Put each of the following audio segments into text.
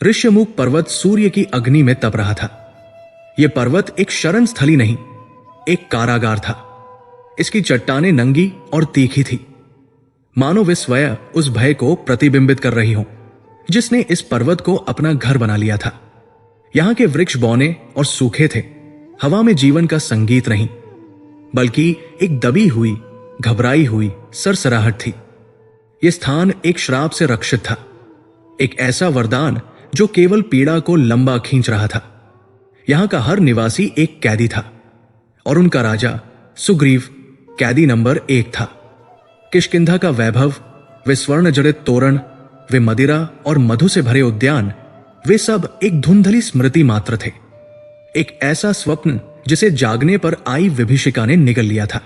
ऋष्यमुख पर्वत सूर्य की अग्नि में तप रहा था। यह पर्वत एक शरण स्थली नहीं, एक कारागार था। इसकी चट्टानें नंगी और तीखी थी, मानो वे स्वयं उस भय को प्रतिबिंबित कर रही हों जिसने इस पर्वत को अपना घर बना लिया था। यहां के वृक्ष बौने और सूखे थे। हवा में जीवन का संगीत नहीं, बल्कि एक दबी हुई, घबराई हुई सरसराहट थी। यह स्थान एक श्राप से रक्षित था, एक ऐसा वरदान जो केवल पीड़ा को लंबा खींच रहा था। यहां का हर निवासी एक कैदी था और उनका राजा सुग्रीव कैदी नंबर 1 था। किष्किंधा का वैभव, वे स्वर्ण जड़ित तोरण, वे मदिरा और मधु से भरे उद्यान, वे सब एक धुंधली स्मृति मात्र थे। एक ऐसा स्वप्न जिसे जागने पर आई विभीषिका ने निगल लिया था।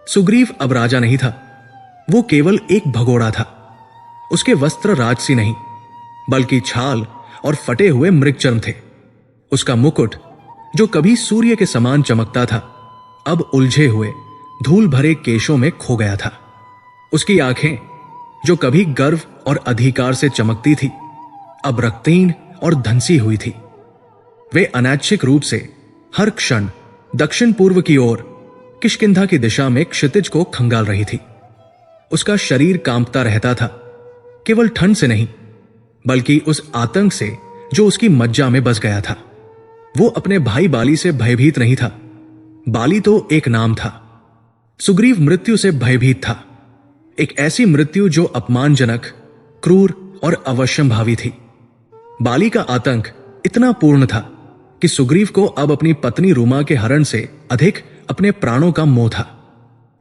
सुग्रीव अब राजा नहीं था, वो केवल एक भगोड़ा था। उसके वस्त्र राजसी नहीं, बल्कि छाल और फटे हुए मृगचर्म थे। उसका मुकुट, जो कभी सूर्य के समान चमकता था, अब उलझे हुए धूल भरे केशों में खो गया था। उसकी आंखें, जो कभी गर्व और अधिकार से चमकती थी, अब रक्तहीन और धंसी हुई थी। वे अनैच्छिक रूप से हर क्षण दक्षिण पूर्व की ओर किष्किंधा की दिशा में क्षितिज को खंगाल रही थी। उसका शरीर कांपता रहता था, केवल ठंड से नहीं, बल्कि उस आतंक से जो उसकी मज्जा में बस गया था। वो अपने भाई बाली से भयभीत नहीं था। बाली तो एक नाम था। सुग्रीव मृत्यु से भयभीत था, एक ऐसी मृत्यु जो अपमानजनक, क्रूर और अवश्यंभावी थी। बाली का आतंक इतना पूर्ण था कि सुग्रीव को अब अपनी पत्नी रूमा के हरण से अधिक अपने प्राणों का मोह था।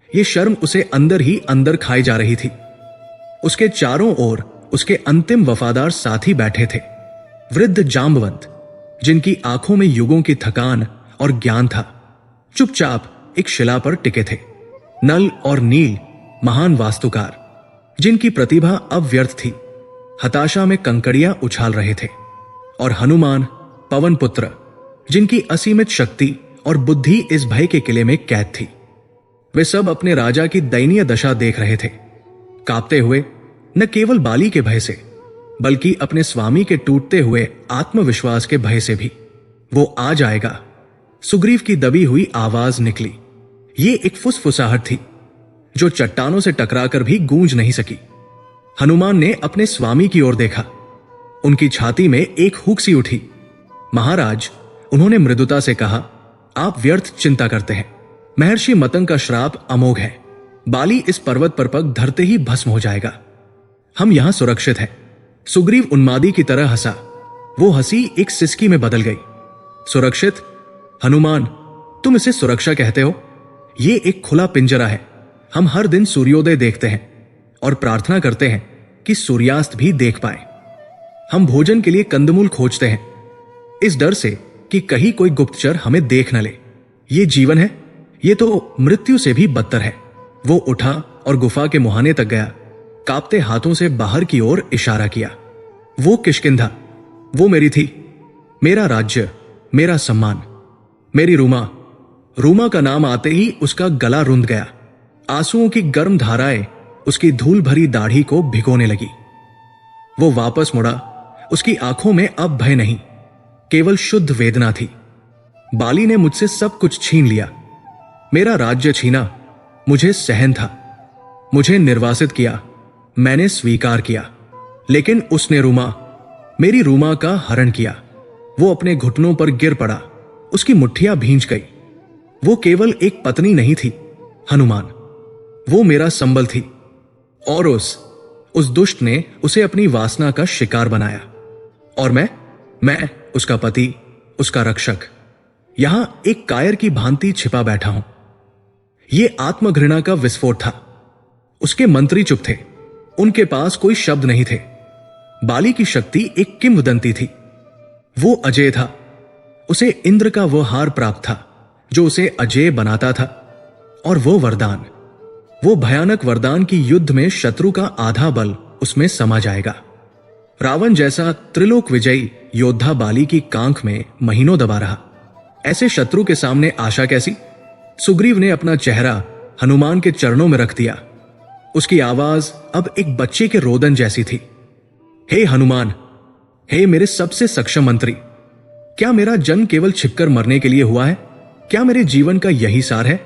यह शर्म उसे अंदर ही अंदर खाई जा रही थी। उसके चारों ओर उसके अंतिम वफादार साथी बैठे थे, वृद्ध जांबवंत, जिनकी आंखों में युगों की थकान और ज्ञान था, चुपचाप एक शिला पर टिके थे। नल और नील, महान वास्तुकार, जिनकी प्रतिभा अब व्यर्थ थी, हताशा में कंकड़ियां उछाल रहे थे। और हनुमान, पवन पुत्र, जिनकी असीमित शक्ति और बुद्धि इस भय के किले में कैद थी। वे सब अपने राजा की दयनीय दशा देख रहे थे, कांपते हुए, न केवल बाली के भय से, बल्कि अपने स्वामी के टूटते हुए आत्मविश्वास के भय से भी। वो आ जाएगा, सुग्रीव की दबी हुई आवाज निकली। ये एक फुसफुसाहट थी जो चट्टानों से टकराकर भी गूंज नहीं सकी। हनुमान ने अपने स्वामी की ओर देखा। उनकी छाती में एक हुक सी उठी। महाराज, उन्होंने मृदुता से कहा, आप व्यर्थ चिंता करते हैं। महर्षि मतंग का श्राप अमोघ है। बाली इस पर्वत पर पग धरते ही भस्म हो जाएगा। हम यहां सुरक्षित हैं। सुग्रीव उन्मादी की तरह हंसा। वो हंसी एक सिसकी में बदल गई। सुरक्षित? हनुमान, तुम इसे सुरक्षा कहते हो? ये एक खुला पिंजरा है। हम हर दिन सूर्योदय देखते हैं और प्रार्थना करते हैं कि सूर्यास्त भी देख पाए। हम भोजन के लिए कंदमूल खोजते हैं, इस डर से कि कहीं कोई गुप्तचर हमें देख न ले। ये जीवन है, ये तो मृत्यु से भी बदतर है। वो उठा और गुफा के मुहाने तक गया, कांपते हाथों से बाहर की ओर इशारा किया। वो किष्किंधा, वो मेरी थी, मेरा राज्य, मेरा सम्मान, मेरी रूमा। रूमा का नाम आते ही उसका गला रुंध गया। आंसुओं की गर्म धाराएं उसकी धूल भरी दाढ़ी को भिगोने लगी। वो वापस मुड़ा। उसकी आंखों में अब भय नहीं, केवल शुद्ध वेदना थी। बाली ने मुझसे सब कुछ छीन लिया। मेरा राज्य छीना, मुझे सहन था, मुझे निर्वासित किया, मैंने स्वीकार किया। लेकिन उसने रूमा, मेरी रूमा का हरण किया। वो अपने घुटनों पर गिर पड़ा, उसकी मुट्ठियां भींच गई। वो केवल एक पत्नी नहीं थी हनुमान, वो मेरा संबल थी। और उस दुष्ट ने उसे अपनी वासना का शिकार बनाया। और मैं उसका पति, उसका रक्षक, यहां एक कायर की भांति छिपा बैठा हूं। यह आत्मघृणा का विस्फोट था। उसके मंत्री चुप थे, उनके पास कोई शब्द नहीं थे। बाली की शक्ति एक किंवदंती थी। वो अजय था। उसे इंद्र का वो हार प्राप्त था जो उसे अजय बनाता था। और वो वरदान, वो भयानक वरदान की युद्ध में शत्रु का आधा बल उसमें समा जाएगा। रावण जैसा त्रिलोक विजयी योद्धा बाली की कांख में महीनों दबा रहा। ऐसे शत्रु के सामने आशा कैसी? सुग्रीव ने अपना चेहरा हनुमान के चरणों में रख दिया। उसकी आवाज अब एक बच्चे के रोदन जैसी थी। हे हनुमान, हे मेरे सबसे सक्षम मंत्री, क्या मेरा जन्म केवल छिपकर मरने के लिए हुआ है? क्या मेरे जीवन का यही सार है?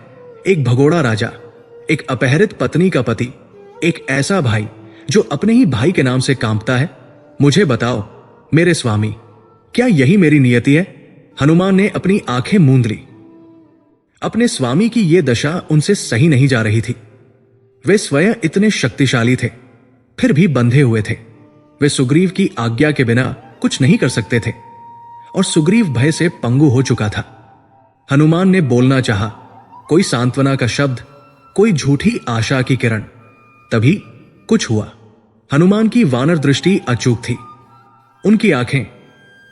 एक भगोड़ा राजा, एक अपहरित पत्नी का पति, एक ऐसा भाई जो अपने ही भाई के नाम से कांपता है। मुझे बताओ मेरे स्वामी, क्या यही मेरी नियति है? हनुमान ने अपनी आंखें मूंद ली। अपने स्वामी की यह दशा उनसे सही नहीं जा रही थी। वे स्वयं इतने शक्तिशाली थे, फिर भी बंधे हुए थे। वे सुग्रीव की आज्ञा के बिना कुछ नहीं कर सकते थे और सुग्रीव भय से पंगु हो चुका था। हनुमान ने बोलना चाहा, कोई सांत्वना का शब्द, कोई झूठी आशा की किरण। तभी कुछ हुआ। हनुमान की वानर दृष्टि अचूक थी। उनकी आंखें,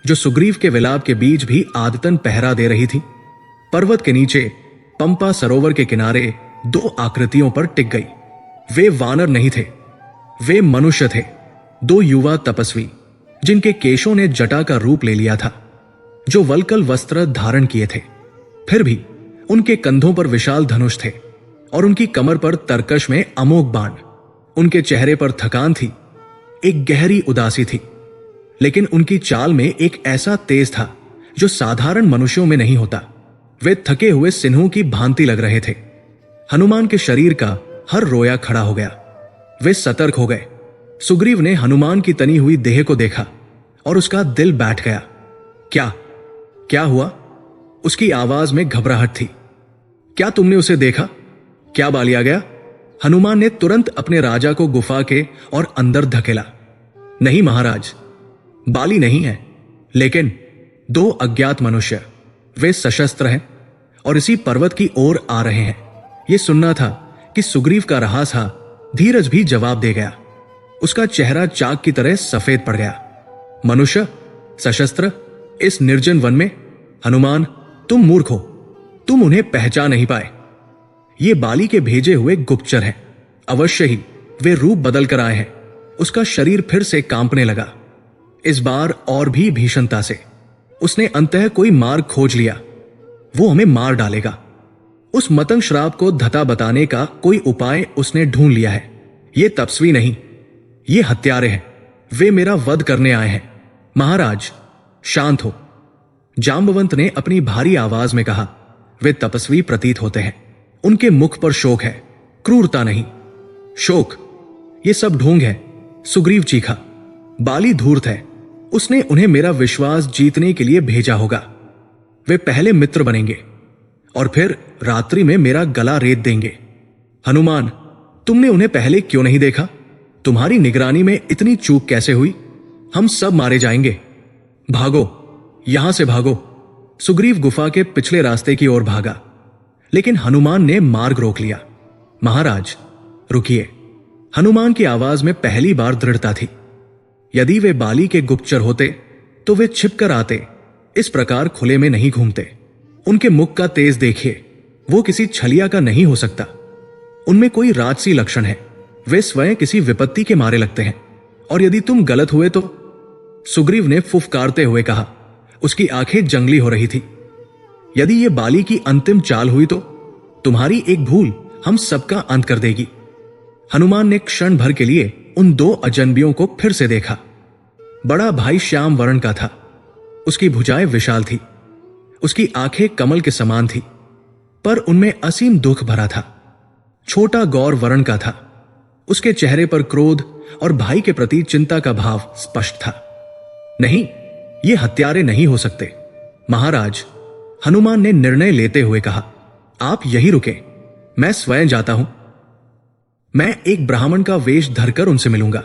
जो सुग्रीव के विलाप के बीच भी आदतन पहरा दे रही थी, पर्वत के नीचे पंपा सरोवर के किनारे दो आकृतियों पर टिक गई। वे वानर नहीं थे, वे मनुष्य थे। दो युवा तपस्वी, जिनके केशों ने जटा का रूप ले लिया था, जो वल्कल वस्त्र धारण किए थे। फिर भी उनके कंधों पर विशाल धनुष थे और उनकी कमर पर तरकश में अमोघ बाण। उनके चेहरे पर थकान थी, एक गहरी उदासी थी, लेकिन उनकी चाल में एक ऐसा तेज था जो साधारण मनुष्यों में नहीं होता। वे थके हुए सिन्हों की भांति लग रहे थे। हनुमान के शरीर का हर रोया खड़ा हो गया। वे सतर्क हो गए। सुग्रीव ने हनुमान की तनी हुई देह को देखा और उसका दिल बैठ गया। क्या क्या हुआ? उसकी आवाज में घबराहट थी। क्या तुमने उसे देखा? क्या बालिया गया? हनुमान ने तुरंत अपने राजा को गुफा के और अंदर धकेला। नहीं महाराज, बाली नहीं है, लेकिन दो अज्ञात मनुष्य, वे सशस्त्र हैं और इसी पर्वत की ओर आ रहे हैं। यह सुनना था कि सुग्रीव का रहासा धीरज भी जवाब दे गया। उसका चेहरा चाक की तरह सफेद पड़ गया। मनुष्य, सशस्त्र, इस निर्जन वन में? हनुमान, तुम मूर्ख हो, तुम उन्हें पहचान नहीं पाए। ये बाली के भेजे हुए गुप्तचर हैं। अवश्य ही वे रूप बदल कर आए हैं। उसका शरीर फिर से कांपने लगा, इस बार और भी भीषणता से। उसने अंततः कोई मार्ग खोज लिया। वो हमें मार डालेगा। उस मतंग श्राप को धता बताने का कोई उपाय उसने ढूंढ लिया है। ये तपस्वी नहीं, ये हत्यारे हैं। वे मेरा वध करने आए हैं। महाराज, शांत हो। जांबवंत ने अपनी भारी आवाज में कहा। वे तपस्वी प्रतीत होते हैं। उनके मुख पर शोक है, क्रूरता नहीं। शोक, ये सब ढोंग है। सुग्रीव चीखा। बाली धूर्त है। उसने उन्हें मेरा विश्वास जीतने के लिए भेजा होगा। वे पहले मित्र बनेंगे और फिर रात्रि में मेरा गला रेत देंगे। हनुमान, तुमने उन्हें पहले क्यों नहीं देखा? तुम्हारी निगरानी में इतनी चूक कैसे हुई? हम सब मारे जाएंगे। भागो, यहां से भागो। सुग्रीव गुफा के पिछले रास्ते की ओर भागा, लेकिन हनुमान ने मार्ग रोक लिया। महाराज, रुकिए। हनुमान की आवाज में पहली बार दृढ़ता थी। यदि वे बाली के गुप्तचर होते तो वे छिपकर आते, इस प्रकार खुले में नहीं घूमते। उनके मुख का तेज देखिए, वो किसी छलिया का नहीं हो सकता। उनमें कोई राजसी लक्षण है। वे स्वयं किसी विपत्ति के मारे लगते हैं। और यदि तुम गलत हुए तो? सुग्रीव ने फुफकारते हुए कहा। उसकी आंखें जंगली हो रही थी। यदि यह बाली की अंतिम चाल हुई तो तुम्हारी एक भूल हम सबका अंत कर देगी। हनुमान ने क्षण भर के लिए उन दो अजनबियों को फिर से देखा। बड़ा भाई श्याम वर्ण का था। उसकी भुजाएं विशाल थी। उसकी आंखें कमल के समान थी, पर उनमें असीम दुख भरा था। छोटा गौर वर्ण का था। उसके चेहरे पर क्रोध और भाई के प्रति चिंता का भाव स्पष्ट था। नहीं, ये हत्यारे नहीं हो सकते। महाराज, हनुमान ने निर्णय लेते हुए कहा, आप यही रुके, मैं स्वयं जाता हूं। मैं एक ब्राह्मण का वेश धरकर उनसे मिलूंगा।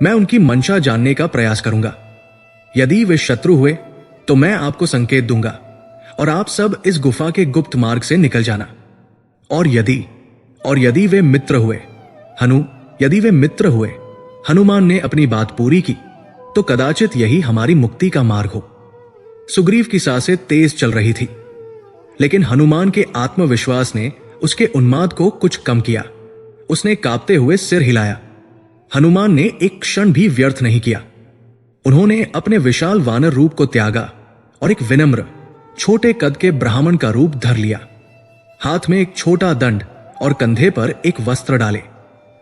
मैं उनकी मंशा जानने का प्रयास करूंगा। यदि वे शत्रु हुए तो मैं आपको संकेत दूंगा और आप सब इस गुफा के गुप्त मार्ग से निकल जाना। और यदि वे मित्र हुए, यदि वे मित्र हुए, हनुमान ने अपनी बात पूरी की, तो कदाचित यही हमारी मुक्ति का मार्ग हो। सुग्रीव की सांसें तेज चल रही थी, लेकिन हनुमान के आत्मविश्वास ने उसके उन्माद को कुछ कम किया। उसने कांपते हुए सिर हिलाया। हनुमान ने एक क्षण भी व्यर्थ नहीं किया। उन्होंने अपने विशाल वानर रूप को त्यागा और एक विनम्र, छोटे कद के ब्राह्मण का रूप धर लिया। हाथ में एक छोटा दंड और कंधे पर एक वस्त्र डाले।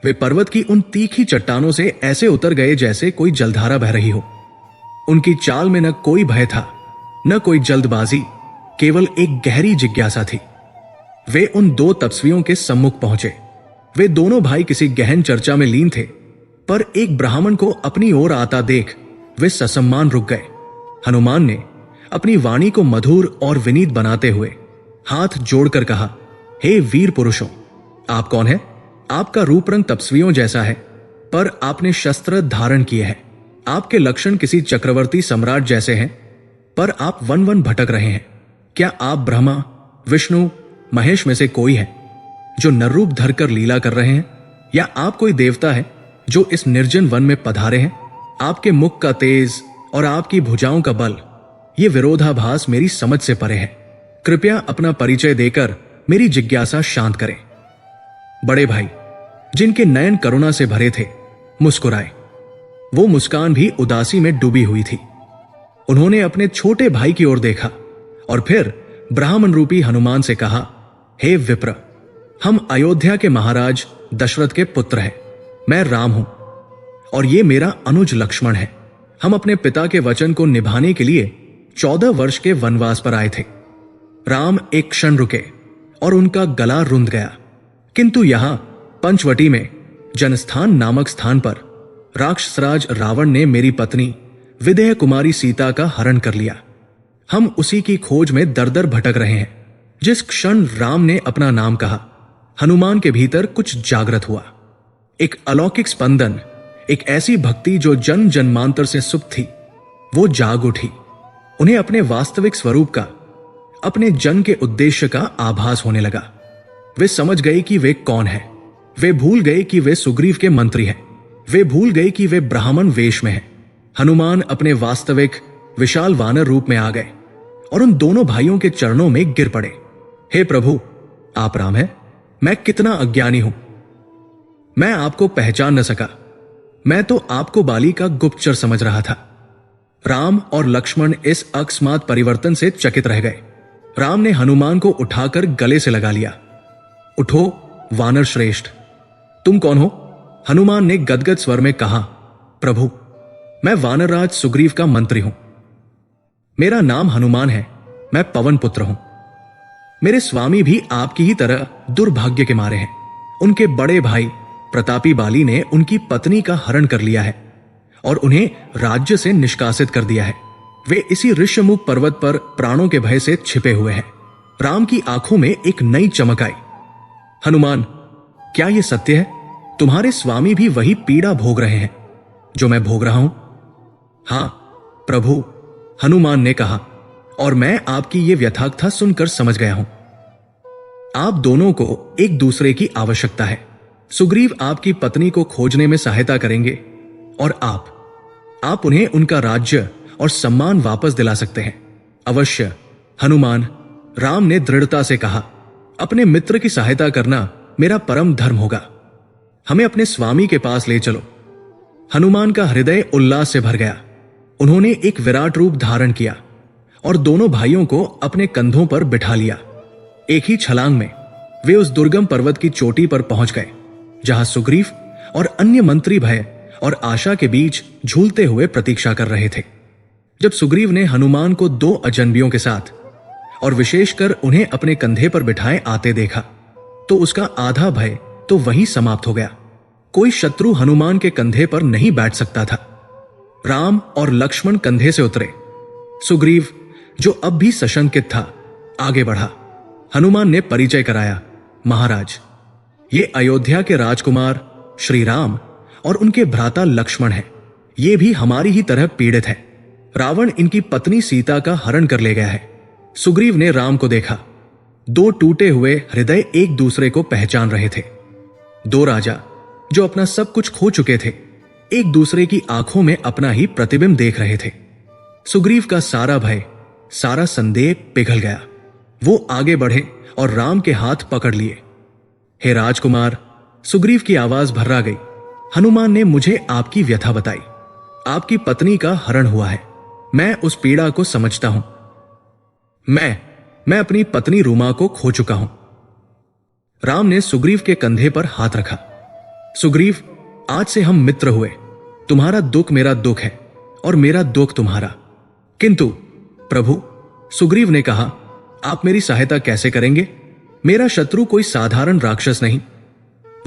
वे पर्वत की उन तीखी चट्टानों से ऐसे उतर गए जैसे कोई जलधारा बह रही हो। उनकी चाल में न कोई भय था, न कोई जल्दबाजी, केवल एक गहरी जिज्ञासा थी। वे उन दो तपस्वियों के सम्मुख पहुंचे। वे दोनों भाई किसी गहन चर्चा में लीन थे, पर एक ब्राह्मण को अपनी ओर आता देख वे ससम्मान रुक गए। हनुमान ने अपनी वाणी को मधुर और विनीत बनाते हुए हाथ जोड़कर कहा, हे वीर पुरुषों, आप कौन हैं? आपका रूप रंग तपस्वियों जैसा है, पर आपने शस्त्र धारण किए हैं। आपके लक्षण किसी चक्रवर्ती सम्राट जैसे हैं, पर आप वन वन भटक रहे हैं। क्या आप ब्रह्मा, विष्णु, महेश में से कोई है जो नररूप धरकर लीला कर रहे हैं, या आप कोई देवता है जो इस निर्जन वन में पधारे हैं? आपके मुख का तेज और आपकी भुजाओं का बल, ये विरोधाभास मेरी समझ से परे है। कृपया अपना परिचय देकर मेरी जिज्ञासा शांत करें। बड़े भाई, जिनके नयन करुणा से भरे थे, मुस्कुराए। वो मुस्कान भी उदासी में डूबी हुई थी। उन्होंने अपने छोटे भाई की ओर देखा और फिर ब्राह्मण रूपी हनुमान से कहा, हे विप्र, हम अयोध्या के महाराज दशरथ के पुत्र हैं। मैं राम हूं और ये मेरा अनुज लक्ष्मण है। हम अपने पिता के वचन को निभाने के लिए 14 वर्ष के वनवास पर आए थे। राम एक क्षण रुके और उनका गला रुंध गया, किंतु यहां पंचवटी में जनस्थान नामक स्थान पर राक्षसराज रावण ने मेरी पत्नी विदेह कुमारी सीता का हरण कर लिया। हम उसी की खोज में दर दर भटक रहे हैं। जिस क्षण राम ने अपना नाम कहा, हनुमान के भीतर कुछ जागृत हुआ। एक अलौकिक स्पंदन, एक ऐसी भक्ति जो जन्म जन्मांतर से सुप्त थी, वो जाग उठी। उन्हें अपने वास्तविक स्वरूप का, अपने जन्म के उद्देश्य का आभास होने लगा। वे समझ गए कि वे कौन है। वे भूल गए कि वे सुग्रीव के मंत्री हैं। वे भूल गए कि वे ब्राह्मण वेश में हैं। हनुमान अपने वास्तविक विशाल वानर रूप में आ गए और उन दोनों भाइयों के चरणों में गिर पड़े। हे प्रभु, आप राम हैं? मैं कितना अज्ञानी हूं। मैं आपको पहचान न सका। मैं तो आपको बाली का गुप्तचर समझ रहा था। राम और लक्ष्मण इस अकस्मात परिवर्तन से चकित रह गए। राम ने हनुमान को उठाकर गले से लगा लिया। उठो वानर श्रेष्ठ, तुम कौन हो? हनुमान ने गदगद स्वर में कहा, प्रभु, मैं वानरराज सुग्रीव का मंत्री हूं। मेरा नाम हनुमान है। मैं पवन पुत्र हूं। मेरे स्वामी भी आपकी ही तरह दुर्भाग्य के मारे हैं। उनके बड़े भाई प्रतापी बाली ने उनकी पत्नी का हरण कर लिया है और उन्हें राज्य से निष्कासित कर दिया है। वे इसी ऋष्यमुख पर्वत पर प्राणों के भय से छिपे हुए हैं। राम की आंखों में एक नई चमक आई। हनुमान, क्या यह सत्य है? तुम्हारे स्वामी भी वही पीड़ा भोग रहे हैं जो मैं भोग रहा हूं? हां प्रभु, हनुमान ने कहा, और मैं आपकी यह व्यथाकथा सुनकर समझ गया हूं। आप दोनों को एक दूसरे की आवश्यकता है। सुग्रीव आपकी पत्नी को खोजने में सहायता करेंगे और आप उन्हें उनका राज्य और सम्मान वापस दिला सकते हैं। अवश्य हनुमान, राम ने दृढ़ता से कहा, अपने मित्र की सहायता करना मेरा परम धर्म होगा। हमें अपने स्वामी के पास ले चलो। हनुमान का हृदय उल्लास से भर गया। उन्होंने एक विराट रूप धारण किया और दोनों भाइयों को अपने कंधों पर बिठा लिया। एक ही छलांग में वे उस दुर्गम पर्वत की चोटी पर पहुंच गए, जहां सुग्रीव और अन्य मंत्री भय और आशा के बीच झूलते हुए प्रतीक्षा कर रहे थे। जब सुग्रीव ने हनुमान को 2 अजनबियों के साथ और विशेषकर उन्हें अपने कंधे पर बिठाए आते देखा, तो उसका आधा भय तो वहीं समाप्त हो गया। कोई शत्रु हनुमान के कंधे पर नहीं बैठ सकता था। राम और लक्ष्मण कंधे से उतरे। सुग्रीव, जो अब भी सशंकित था, आगे बढ़ा। हनुमान ने परिचय कराया, महाराज, ये अयोध्या के राजकुमार श्री राम और उनके भ्राता लक्ष्मण हैं। ये भी हमारी ही तरह पीड़ित हैं। रावण इनकी पत्नी सीता का हरण कर ले गया है। सुग्रीव ने राम को देखा। 2 टूटे हुए हृदय एक दूसरे को पहचान रहे थे। 2 राजा जो अपना सब कुछ खो चुके थे, एक दूसरे की आंखों में अपना ही प्रतिबिंब देख रहे थे। सुग्रीव का सारा भय, सारा संदेह पिघल गया। वो आगे बढ़े और राम के हाथ पकड़ लिए। हे राजकुमार, सुग्रीव की आवाज भर्रा गई। हनुमान ने मुझे आपकी व्यथा बताई। आपकी पत्नी का हरण हुआ है। मैं उस पीड़ा को समझता हूं। मैं अपनी पत्नी रूमा को खो चुका हूं। राम ने सुग्रीव के कंधे पर हाथ रखा। सुग्रीव, आज से हम मित्र हुए। तुम्हारा दुख मेरा दुख है और मेरा दुख तुम्हारा। किंतु प्रभु, सुग्रीव ने कहा, आप मेरी सहायता कैसे करेंगे? मेरा शत्रु कोई साधारण राक्षस नहीं,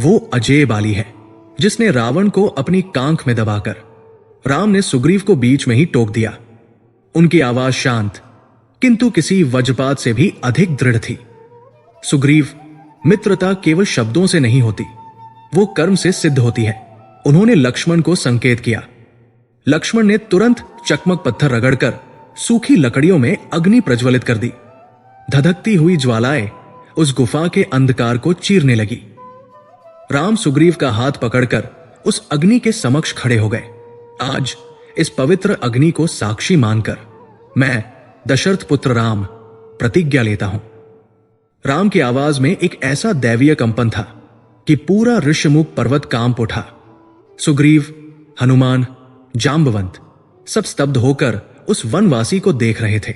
वो अजेय बाली है, जिसने रावण को अपनी कांख में दबाकर। राम ने सुग्रीव को बीच में ही टोक दिया। उनकी आवाज शांत किंतु किसी वज्रपात से भी अधिक दृढ़ थी। सुग्रीव, मित्रता केवल शब्दों से नहीं होती, वो कर्म से सिद्ध होती है। उन्होंने लक्ष्मण को संकेत किया। लक्ष्मण ने तुरंत चकमक पत्थर रगड़कर सूखी लकड़ियों में अग्नि प्रज्वलित कर दी। धधकती हुई ज्वालाएं उस गुफा के अंधकार को चीरने लगी। राम सुग्रीव का हाथ पकड़कर उस अग्नि के समक्ष खड़े हो गए। आज इस पवित्र अग्नि को साक्षी मानकर मैं, दशरथ पुत्र राम, प्रतिज्ञा लेता हूं। राम की आवाज में एक ऐसा दैवीय कंपन था कि पूरा ऋष्यमुख पर्वत कांप उठा। सुग्रीव, हनुमान, जांबवंत सब स्तब्ध होकर उस वनवासी को देख रहे थे।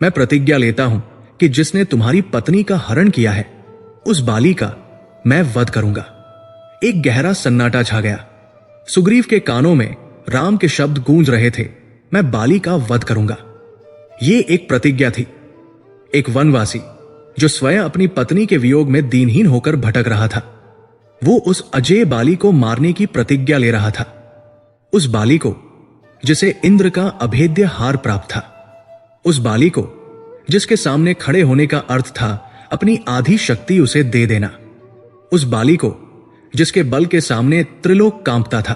मैं प्रतिज्ञा लेता हूं कि जिसने तुम्हारी पत्नी का हरण किया है, उस बाली का मैं वध करूंगा। एक गहरा सन्नाटा छा गया। सुग्रीव के कानों में राम के शब्द गूंज रहे थे, मैं बाली का वध करूंगा। ये एक प्रतिज्ञा थी। एक वनवासी जो स्वयं अपनी पत्नी के वियोग में दीनहीन होकर भटक रहा था, वो उस अजेय बाली को मारने की प्रतिज्ञा ले रहा था। उस बाली को जिसे इंद्र का अभेद्य हार प्राप्त था, उस बाली को जिसके सामने खड़े होने का अर्थ था अपनी आधी शक्ति उसे दे देना, उस बाली को जिसके बल के सामने त्रिलोक कांपता था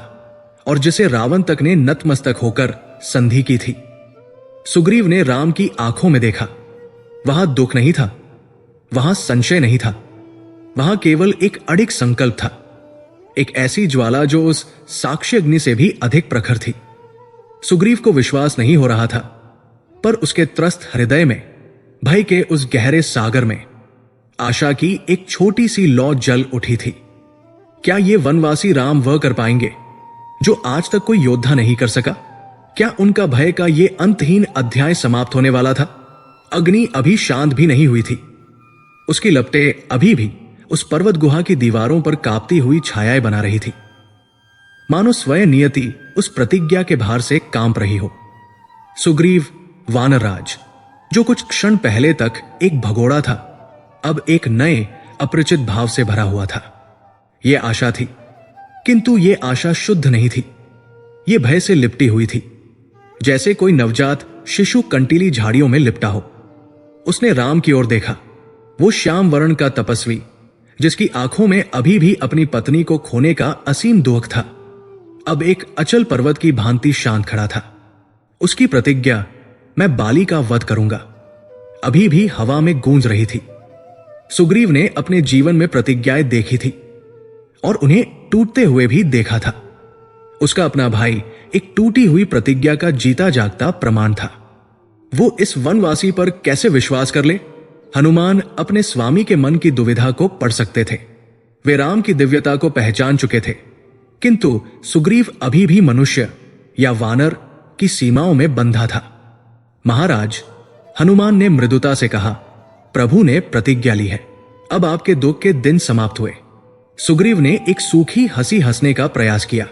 और जिसे रावण तक ने नतमस्तक होकर संधि की थी। सुग्रीव ने राम की आंखों में देखा। वहां दुख नहीं था, वहां संशय नहीं था, वहां केवल एक अडिग संकल्प था, एक ऐसी ज्वाला जो उस साक्षी अग्नि से भी अधिक प्रखर थी। सुग्रीव को विश्वास नहीं हो रहा था, पर उसके त्रस्त हृदय में, भय के उस गहरे सागर में आशा की एक छोटी सी लौ जल उठी थी। क्या ये वनवासी राम वह कर पाएंगे जो आज तक कोई योद्धा नहीं कर सका? क्या उनका भय का ये अंतहीन अध्याय समाप्त होने वाला था? अग्नि अभी शांत भी नहीं हुई थी। उसकी लपटें अभी भी उस पर्वत गुहा की दीवारों पर कांपती हुई छायाएं बना रही थी, मानो स्वयं नियति उस प्रतिज्ञा के भार से कांप रही हो। सुग्रीव, वानरराज, जो कुछ क्षण पहले तक एक भगोड़ा था, अब एक नए अपरिचित भाव से भरा हुआ था। यह आशा थी, किंतु यह आशा शुद्ध नहीं थी। यह भय से लिपटी हुई थी, जैसे कोई नवजात शिशु कंटीली झाड़ियों में लिपटा हो। उसने राम की ओर देखा। वो श्याम वर्ण का तपस्वी, जिसकी आंखों में अभी भी अपनी पत्नी को खोने का असीम दुख था, अब एक अचल पर्वत की भांति शांत खड़ा था। उसकी प्रतिज्ञा, मैं बाली का वध करूंगा, अभी भी हवा में गूंज रही थी। सुग्रीव ने अपने जीवन में प्रतिज्ञाएं देखी थी और उन्हें टूटते हुए भी देखा था। उसका अपना भाई एक टूटी हुई प्रतिज्ञा का जीता जागता प्रमाण था। वो इस वनवासी पर कैसे विश्वास कर ले? हनुमान अपने स्वामी के मन की दुविधा को पढ़ सकते थे। वे राम की दिव्यता को पहचान चुके थे, किंतु सुग्रीव अभी भी मनुष्य या वानर की सीमाओं में बंधा था। महाराज, हनुमान ने मृदुता से कहा, प्रभु ने प्रतिज्ञा ली है, अब आपके दुख के दिन समाप्त हुए। सुग्रीव ने एक सूखी हंसी हंसने का प्रयास किया।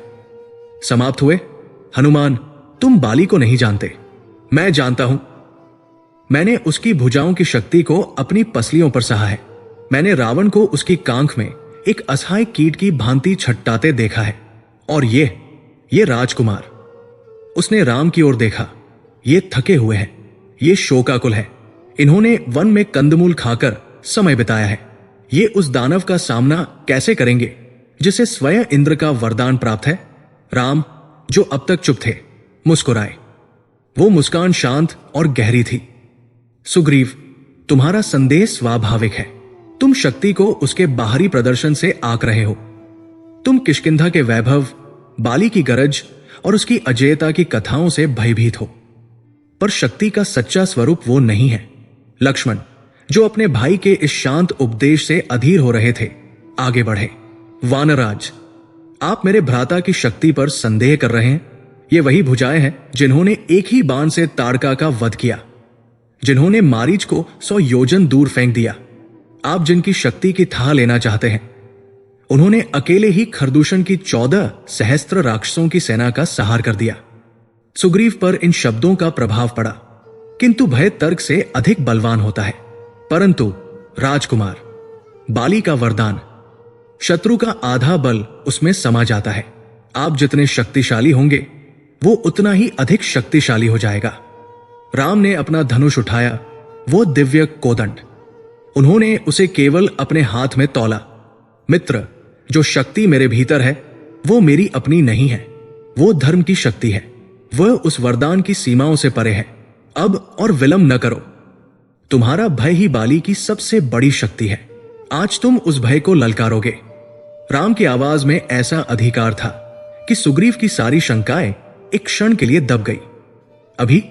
समाप्त हुए? हनुमान, तुम बाली को नहीं जानते, मैं जानता हूं। मैंने उसकी भुजाओं की शक्ति को अपनी पसलियों पर सहा है। मैंने रावण को उसकी कांख में एक असहाय कीट की भांति छटटाते देखा है। और ये राजकुमार, उसने राम की ओर देखा, ये थके हुए हैं, ये शोकाकुल है। इन्होंने वन में कंदमूल खाकर समय बिताया है। ये उस दानव का सामना कैसे करेंगे जिसे स्वयं इंद्र का वरदान प्राप्त है? राम, जो अब तक चुप थे, मुस्कुराए। वो मुस्कान शांत और गहरी थी। सुग्रीव, तुम्हारा संदेह स्वाभाविक है। तुम शक्ति को उसके बाहरी प्रदर्शन से आंक रहे हो। तुम किष्किंधा के वैभव, बाली की गरज और उसकी अजेयता की कथाओं से भयभीत हो, पर शक्ति का सच्चा स्वरूप वो नहीं है। लक्ष्मण, जो अपने भाई के इस शांत उपदेश से अधीर हो रहे थे, आगे बढ़े। वानराज, आप मेरे भ्राता की शक्ति पर संदेह कर रहे हैं। ये वही भुजाएं हैं जिन्होंने एक ही बाण से ताड़का का वध किया, जिन्होंने मारीच को 100 योजन दूर फेंक दिया। आप जिनकी शक्ति की थाह लेना चाहते हैं, उन्होंने अकेले ही खरदूषण की 14 सहस्त्र राक्षसों की सेना का संहार कर दिया। सुग्रीव पर इन शब्दों का प्रभाव पड़ा, किंतु भय तर्क से अधिक बलवान होता है। परंतु राजकुमार, बाली का वरदान, शत्रु का आधा बल उसमें समा जाता है। आप जितने शक्तिशाली होंगे वो उतना ही अधिक शक्तिशाली हो जाएगा। राम ने अपना धनुष उठाया, वो दिव्य कोदंड। उन्होंने उसे केवल अपने हाथ में तौला। मित्र, जो शक्ति मेरे भीतर है वो मेरी अपनी नहीं है, वो धर्म की शक्ति है। वह उस वरदान की सीमाओं से परे है। अब और विलंब न करो। तुम्हारा भय ही बाली की सबसे बड़ी शक्ति है। आज तुम उस भय को ललकारोगे। राम की आवाज में ऐसा अधिकार था कि सुग्रीव की सारी शंकाएं एक क्षण के लिए दब गई। अभी?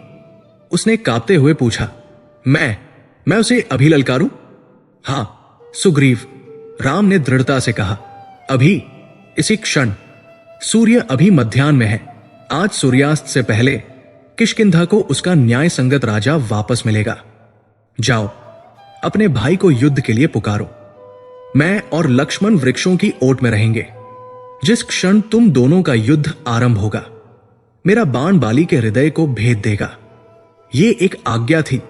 उसने कांपते हुए पूछा। मैं उसे अभी ललकारूं? हां सुग्रीव, राम ने दृढ़ता से कहा। अभी, इसी क्षण। सूर्य अभी मध्याह्न में है। आज सूर्यास्त से पहले किष्किंधा को उसका न्याय संगत राजा वापस मिलेगा। जाओ, अपने भाई को युद्ध के लिए पुकारो। मैं और लक्ष्मण वृक्षों की ओट में रहेंगे। जिस क्षण तुम दोनों का युद्ध आरंभ होगा, मेरा बाण बाली के हृदय को भेद देगा। यह एक आज्ञा थी,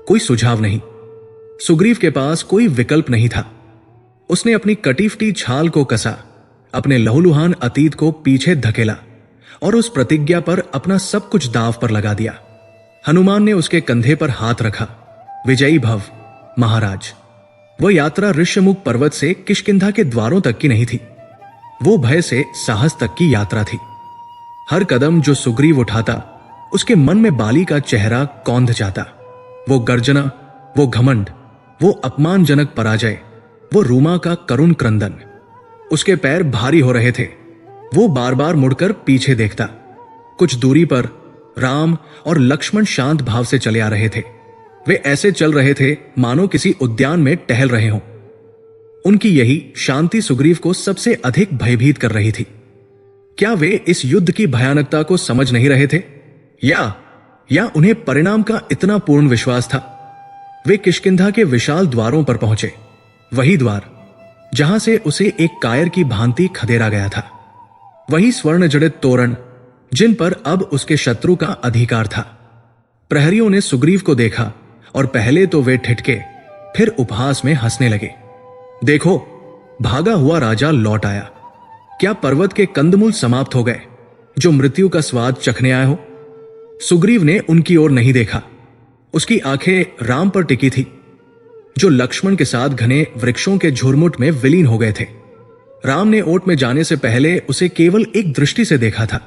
कोई सुझाव नहीं। सुग्रीव के पास कोई विकल्प नहीं था। उसने अपनी कटीफटी छाल को कसा, अपने लहूलुहान अतीत को पीछे धकेला और उस प्रतिज्ञा पर अपना सब कुछ दांव पर लगा दिया। हनुमान ने उसके कंधे पर हाथ रखा। विजयी भव महाराज। वह यात्रा ऋष्यमुख पर्वत से किष्किंधा के द्वारों तक की नहीं थी, वो भय से साहस तक की यात्रा थी। हर कदम जो सुग्रीव उठाता उसके मन में बाली का चेहरा कौंध जाता। वो गर्जना, वो घमंड, वो अपमानजनक पराजय, वो रूमा का करुण क्रंदन। उसके पैर भारी हो रहे थे। वो बार बार मुड़कर पीछे देखता। कुछ दूरी पर राम और लक्ष्मण शांत भाव से चले आ रहे थे। वे ऐसे चल रहे थे मानो किसी उद्यान में टहल रहे हों। उनकी यही शांति सुग्रीव को सबसे अधिक भयभीत कर रही थी। क्या वे इस युद्ध की भयानकता को समझ नहीं रहे थे, या उन्हें परिणाम का इतना पूर्ण विश्वास था? वे किष्किंधा के विशाल द्वारों पर पहुंचे, वही द्वार जहां से उसे एक कायर की भांति खदेड़ा गया था, वही स्वर्ण जड़ित तोरण जिन पर अब उसके शत्रु का अधिकार था। प्रहरियों ने सुग्रीव को देखा और पहले तो वे ठिठके, फिर उपहास में हंसने लगे। देखो, भागा हुआ राजा लौट आया। क्या पर्वत के कंदमूल समाप्त हो गए जो मृत्यु का स्वाद चखने आए हो? सुग्रीव ने उनकी ओर नहीं देखा। उसकी आंखें राम पर टिकी थी, जो लक्ष्मण के साथ घने वृक्षों के झुरमुट में विलीन हो गए थे। राम ने ओट में जाने से पहले उसे केवल एक दृष्टि से देखा था,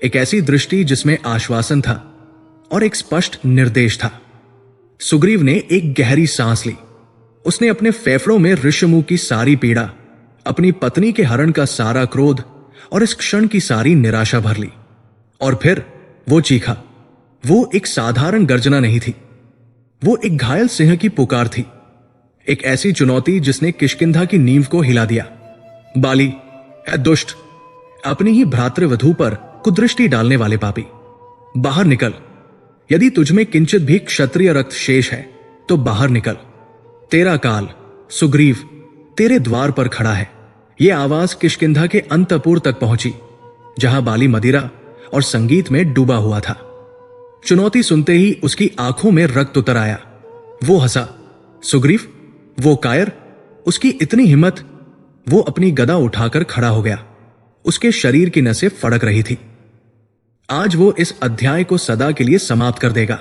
एक ऐसी दृष्टि जिसमें आश्वासन था और एक स्पष्ट निर्देश था। सुग्रीव ने एक गहरी सांस ली। उसने अपने फेफड़ों में ऋष्यमुख की सारी पीड़ा, अपनी पत्नी के हरण का सारा क्रोध और इस क्षण की सारी निराशा भर ली। और फिर वो चीखा। वो एक साधारण गर्जना नहीं थी, वो एक घायल सिंह की पुकार थी, एक ऐसी चुनौती जिसने किष्किंधा की नींव को हिला दिया। बाली, ऐ दुष्ट, अपनी ही भ्रातृवधू पर कुदृष्टि डालने वाले पापी, बाहर निकल। यदि तुझमें किंचित भी क्षत्रिय रक्त शेष है तो बाहर निकल। तेरा काल, सुग्रीव, तेरे द्वार पर खड़ा है। यह आवाज किष्किंधा के अंतपुर तक पहुंची, जहां बाली मदिरा और संगीत में डूबा हुआ था। चुनौती सुनते ही उसकी आंखों में रक्त उतर आया। वो हंसा। सुग्रीव, वो कायर, उसकी इतनी हिम्मत! वो अपनी गदा उठाकर खड़ा हो गया। उसके शरीर की नसें फड़क रही थी। आज वो इस अध्याय को सदा के लिए समाप्त कर देगा।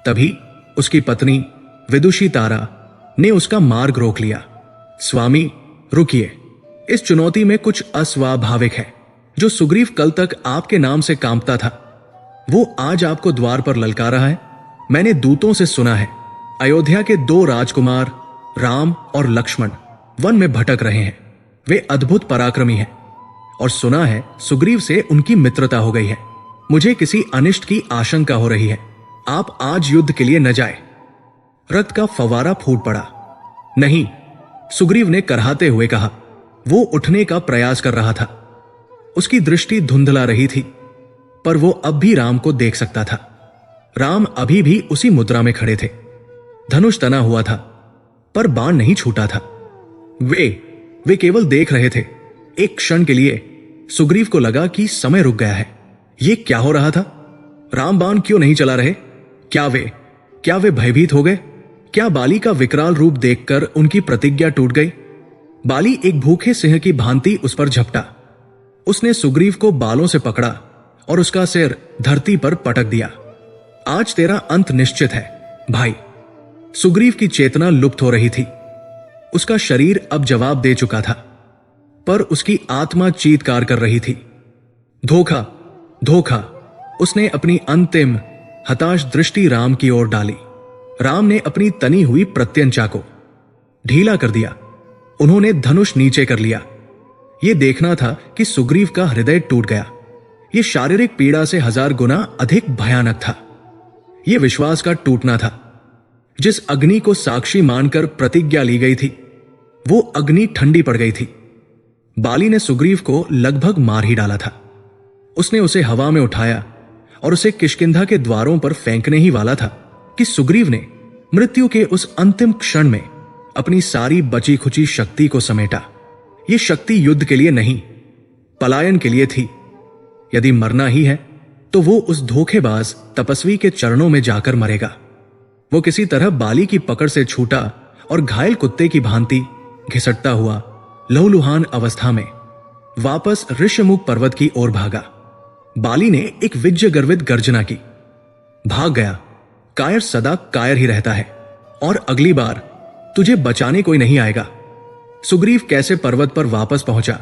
तभी उसकी पत्नी विदुषी तारा ने उसका मार्ग रोक लिया। स्वामी, रुकिए। इस चुनौती में कुछ अस्वाभाविक है। जो सुग्रीव कल तक आपके नाम से कांपता था, वो आज आपको द्वार पर ललका रहा है। मैंने दूतों से सुना है अयोध्या के 2 राजकुमार राम और लक्ष्मण वन में भटक रहे हैं। वे अद्भुत पराक्रमी हैं और सुना है सुग्रीव से उनकी मित्रता हो गई है। मुझे किसी अनिष्ट की आशंका हो रही है। आप आज युद्ध के लिए न जाए। रक्त का फवारा फूट पड़ा। नहीं, सुग्रीव ने करहाते हुए कहा। वो उठने का प्रयास कर रहा था। उसकी दृष्टि धुंधला रही थी, पर वो अब भी राम को देख सकता था। राम अभी भी उसी मुद्रा में खड़े थे। धनुष तना हुआ था, पर बाण नहीं छूटा था। वे केवल देख रहे थे। एक क्षण के लिए सुग्रीव को लगा कि समय रुक गया है। ये क्या हो रहा था? रामबाण क्यों नहीं चला रहे? क्या वे भयभीत हो गए? क्या बाली का विकराल रूप देखकर उनकी प्रतिज्ञा टूट गई? बाली एक भूखे सिंह की भांति उस पर झपटा। उसने सुग्रीव को बालों से पकड़ा और उसका सिर धरती पर पटक दिया। आज तेरा अंत निश्चित है भाई। सुग्रीव की चेतना लुप्त हो रही थी। उसका शरीर अब जवाब दे चुका था, पर उसकी आत्मा चीत्कार कर रही थी। धोखा, धोखा। उसने अपनी अंतिम हताश दृष्टि राम की ओर डाली। राम ने अपनी तनी हुई प्रत्यंचा को ढीला कर दिया। उन्होंने धनुष नीचे कर लिया। यह देखना था कि सुग्रीव का हृदय टूट गया। यह शारीरिक पीड़ा से 1000 गुना अधिक भयानक था। यह विश्वास का टूटना था। जिस अग्नि को साक्षी मानकर प्रतिज्ञा ली गई थी, वो अग्नि ठंडी पड़ गई थी। बाली ने सुग्रीव को लगभग मार ही डाला था। उसने उसे हवा में उठाया और उसे किष्किंधा के द्वारों पर फेंकने ही वाला था कि सुग्रीव ने मृत्यु के उस अंतिम क्षण में अपनी सारी बची खुची शक्ति को समेटा। यह शक्ति युद्ध के लिए नहीं, पलायन के लिए थी। यदि मरना ही है तो वो उस धोखेबाज तपस्वी के चरणों में जाकर मरेगा। वो किसी तरह बाली की पकड़ से छूटा और घायल कुत्ते की भांति घिसटता हुआ लहूलुहान अवस्था में वापस ऋष्यमुख पर्वत की ओर भागा। बाली ने एक विजय गर्वित गर्जना की। भाग गया। कायर सदा कायर ही रहता है और अगली बार तुझे बचाने कोई नहीं आएगा। सुग्रीव कैसे पर्वत पर वापस पहुंचा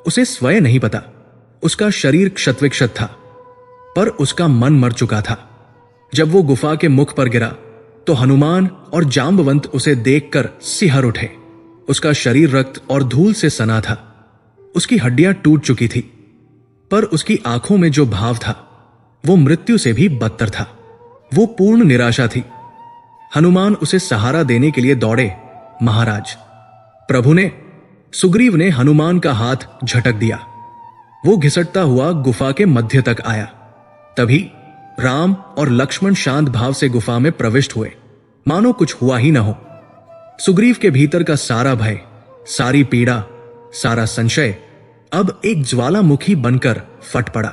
उसे स्वयं नहीं पता। उसका शरीर क्षतविक्षत था, पर उसका मन मर चुका था। जब वो गुफा के मुख पर गिरा तो हनुमान और जांबवंत उसे देखकर सिहर उठे। उसका शरीर रक्त और धूल से सना था। उसकी हड्डियां टूट चुकी थी, पर उसकी आंखों में जो भाव था वो मृत्यु से भी बदतर था। वो पूर्ण निराशा थी। हनुमान उसे सहारा देने के लिए दौड़े। महाराज, प्रभु ने। सुग्रीव ने हनुमान का हाथ झटक दिया। वो घिसटता हुआ गुफा के मध्य तक आया। तभी राम और लक्ष्मण शांत भाव से गुफा में प्रविष्ट हुए, मानो कुछ हुआ ही न हो। सुग्रीव के भीतर का सारा भय, सारी पीड़ा, सारा संशय अब एक ज्वालामुखी बनकर फट पड़ा।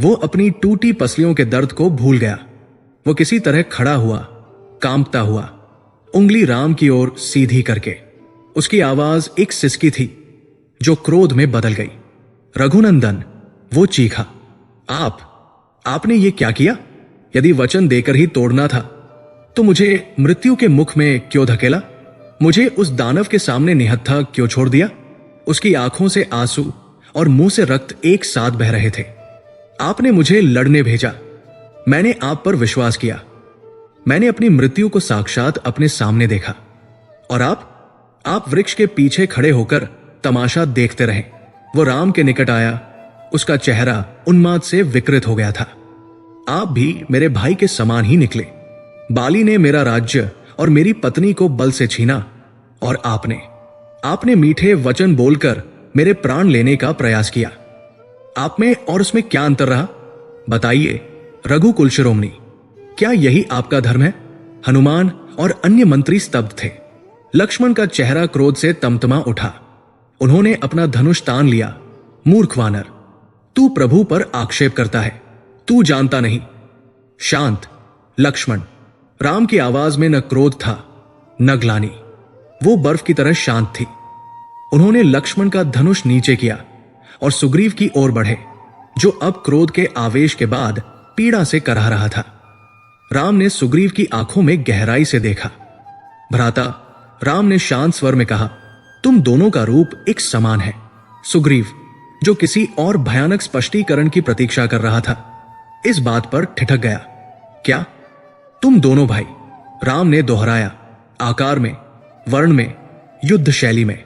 वो अपनी टूटी पसलियों के दर्द को भूल गया। वो किसी तरह खड़ा हुआ, कांपता हुआ, उंगली राम की ओर सीधी करके। उसकी आवाज एक सिसकी थी जो क्रोध में बदल गई। रघुनंदन, वो चीखा, आपने ये क्या किया? यदि वचन देकर ही तोड़ना था तो मुझे मृत्यु के मुख में क्यों धकेला? मुझे उस दानव के सामने निहत्था क्यों छोड़ दिया? उसकी आंखों से आंसू और मुंह से रक्त एक साथ बह रहे थे। आपने मुझे लड़ने भेजा। मैंने आप पर विश्वास किया। मैंने अपनी मृत्यु को साक्षात अपने सामने देखा, और आप वृक्ष के पीछे खड़े होकर तमाशा देखते रहे। वो राम के निकट आया। उसका चेहरा उन्माद से विकृत हो गया था। आप भी मेरे भाई के समान ही निकले। बाली ने मेरा राज्य और मेरी पत्नी को बल से छीना, और आपने मीठे वचन बोलकर मेरे प्राण लेने का प्रयास किया। आप में और उसमें क्या अंतर रहा? बताइए रघुकुल शिरोमणि, क्या यही आपका धर्म है? हनुमान और अन्य मंत्री स्तब्ध थे। लक्ष्मण का चेहरा क्रोध से तमतमा उठा। उन्होंने अपना धनुष तान लिया। मूर्ख वानर, तू प्रभु पर आक्षेप करता है, तू जानता नहीं। शांत लक्ष्मण। राम की आवाज में न क्रोध था न ग्लानि। वो बर्फ की तरह शांत थी। उन्होंने लक्ष्मण का धनुष नीचे किया और सुग्रीव की ओर बढ़े, जो अब क्रोध के आवेश के बाद पीड़ा से कराह रहा था। राम ने सुग्रीव की आंखों में गहराई से देखा। भ्राता, राम ने शांत स्वर में कहा, तुम दोनों का रूप एक समान है। सुग्रीव, जो किसी और भयानक स्पष्टीकरण की प्रतीक्षा कर रहा था, इस बात पर ठिठक गया। क्या तुम दोनों भाई? राम ने दोहराया, आकार में, वर्ण में, युद्ध शैली में,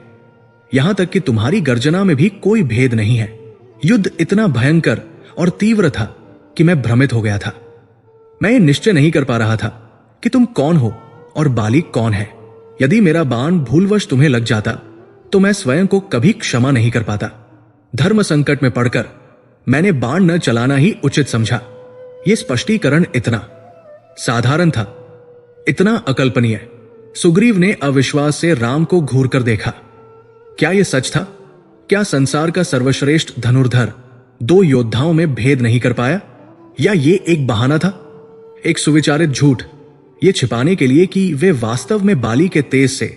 यहां तक कि तुम्हारी गर्जना में भी कोई भेद नहीं है। युद्ध इतना भयंकर और तीव्र था कि मैं भ्रमित हो गया था। मैं ये निश्चय नहीं कर पा रहा था कि तुम कौन हो और बाली कौन है। यदि मेरा बाण भूलवश तुम्हें लग जाता तो मैं स्वयं को कभी क्षमा नहीं कर पाता। धर्म संकट में पड़कर मैंने बाण न चलाना ही उचित समझा। यह स्पष्टीकरण इतना साधारण था, इतना अकल्पनीय। सुग्रीव ने अविश्वास से राम को घूर कर देखा। क्या यह सच था? क्या संसार का सर्वश्रेष्ठ धनुर्धर दो योद्धाओं में भेद नहीं कर पाया, या ये एक बहाना था, एक सुविचारित झूठ, ये छिपाने के लिए कि वे वास्तव में बाली के तेज से,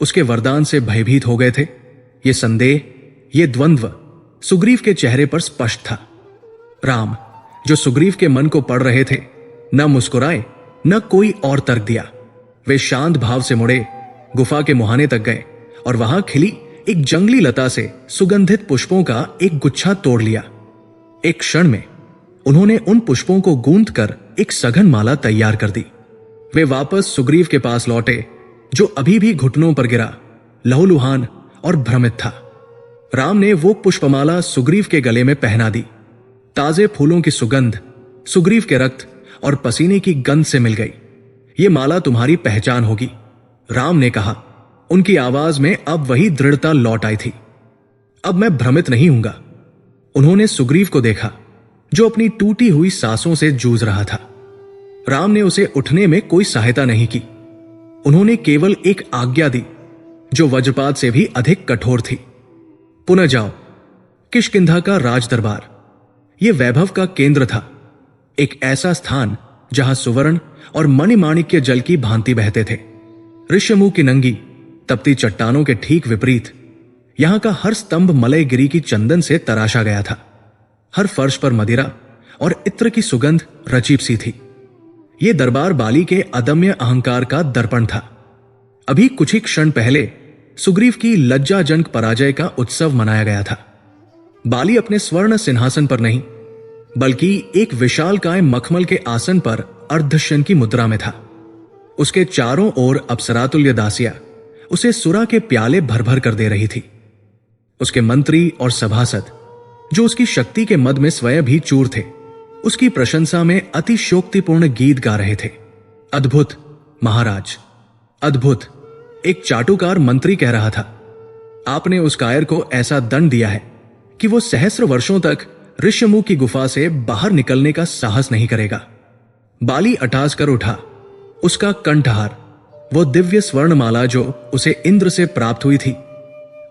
उसके वरदान से भयभीत हो गए थे। ये संदेह, ये द्वंद्व सुग्रीव के चेहरे पर स्पष्ट था। राम, जो सुग्रीव के मन को पढ़ रहे थे, न मुस्कुराए न कोई और तर्क दिया। वे शांत भाव से मुड़े, गुफा के मुहाने तक गए और वहां खिली एक जंगली लता से सुगंधित पुष्पों का एक गुच्छा तोड़ लिया। एक क्षण में उन्होंने उन पुष्पों को गूंथ कर एक सघन माला तैयार कर दी। वे वापस सुग्रीव के पास लौटे, जो अभी भी घुटनों पर गिरा, लहूलुहान और भ्रमित था। राम ने वो पुष्पमाला सुग्रीव के गले में पहना दी। ताजे फूलों की सुगंध सुग्रीव के रक्त और पसीने की गंध से मिल गई। ये माला तुम्हारी पहचान होगी, राम ने कहा। उनकी आवाज में अब वही दृढ़ता लौट आई थी। अब मैं भ्रमित नहीं हूंगा। उन्होंने सुग्रीव को देखा, जो अपनी टूटी हुई सांसों से जूझ रहा था। राम ने उसे उठने में कोई सहायता नहीं की। उन्होंने केवल एक आज्ञा दी, जो वज्रपात से भी अधिक कठोर थी। पुनः जाओ। किष्किंधा का राज दरबार, यह वैभव का केंद्र था, एक ऐसा स्थान जहां सुवर्ण और मणिमाणिक्य जल की भांति बहते थे। ऋष्यमुख की नंगी तपती चट्टानों के ठीक विपरीत यहां का हर स्तंभ मलयगिरी की चंदन से तराशा गया था। हर फर्श पर मदिरा और इत्र की सुगंध रचीप सी थी। यह दरबार बाली के अदम्य अहंकार का दर्पण था। अभी कुछ ही क्षण पहले सुग्रीव की लज्जाजनक पराजय का उत्सव मनाया गया था। बाली अपने स्वर्ण सिंहासन पर नहीं, बल्कि एक विशालकाय मखमल के आसन पर अर्धशयन की मुद्रा में था। उसके चारों ओर अप्सरातुल्य दासियां उसे सुरा के प्याले भर भर कर दे रही थी। उसके मंत्री और सभासद, जो उसकी शक्ति के मद में स्वयं भी चूर थे, उसकी प्रशंसा में अतिशयोक्तिपूर्ण गीत गा रहे थे। अद्भुत महाराज, अद्भुत, एक चाटुकार मंत्री कह रहा था। आपने उस कायर को ऐसा दंड दिया है कि वो सहस्र वर्षों तक ऋष्यमुख की गुफा से बाहर निकलने का साहस नहीं करेगा। बाली अटास कर उठा। उसका कंठहार, वो दिव्य स्वर्णमाला जो उसे इंद्र से प्राप्त हुई थी,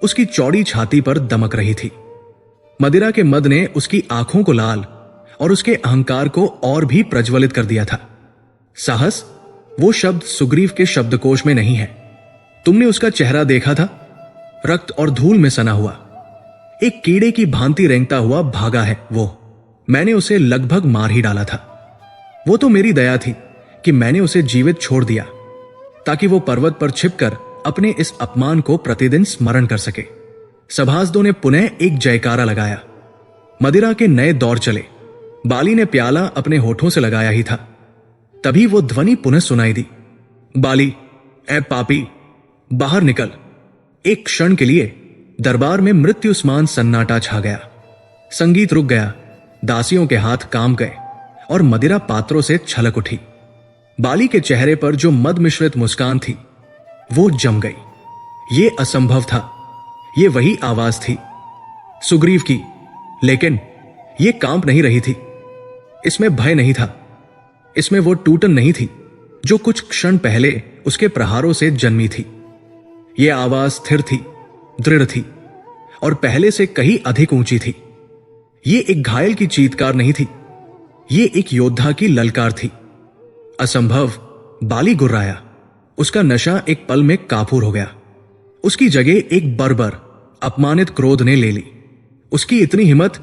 उसकी चौड़ी छाती पर दमक रही थी। मदिरा के मद ने उसकी आंखों को लाल और उसके अहंकार को और भी प्रज्वलित कर दिया था। साहस, वो शब्द सुग्रीव के शब्दकोश में नहीं है। तुमने उसका चेहरा देखा था, रक्त और धूल में सना हुआ, एक कीड़े की भांति रेंगता हुआ भागा है वो। मैंने उसे लगभग मार ही डाला था। वो तो मेरी दया थी कि मैंने उसे जीवित छोड़ दिया, ताकि वो पर्वत पर छिपकर अपने इस अपमान को प्रतिदिन स्मरण कर सके। सभासदों ने पुनः एक जयकारा लगाया। मदिरा के नए दौर चले। बाली ने प्याला अपने होठों से लगाया ही था, तभी वो ध्वनि पुनः सुनाई दी, बाली, ए पापी, बाहर निकल। एक क्षण के लिए दरबार में मृत्युस्मान सन्नाटा छा गया। संगीत रुक गया, दासियों के हाथ काम गए और मदिरा पात्रों से छलक उठी। बाली के चेहरे पर जो मद मिश्रित मुस्कान थी, वो जम गई। ये असंभव था। ये वही आवाज थी सुग्रीव की, लेकिन ये कांप नहीं रही थी। इसमें भय नहीं था, इसमें वो टूटन नहीं थी जो कुछ क्षण पहले उसके प्रहारों से जन्मी थी। ये आवाज स्थिर थी, दृढ़ थी और पहले से कहीं अधिक ऊंची थी। ये एक घायल की चीत्कार नहीं थी, ये एक योद्धा की ललकार थी। असंभव, बाली गुर्राया। उसका नशा एक पल में काफूर हो गया। उसकी जगह एक बर्बर, अपमानित क्रोध ने ले ली। उसकी इतनी हिम्मत,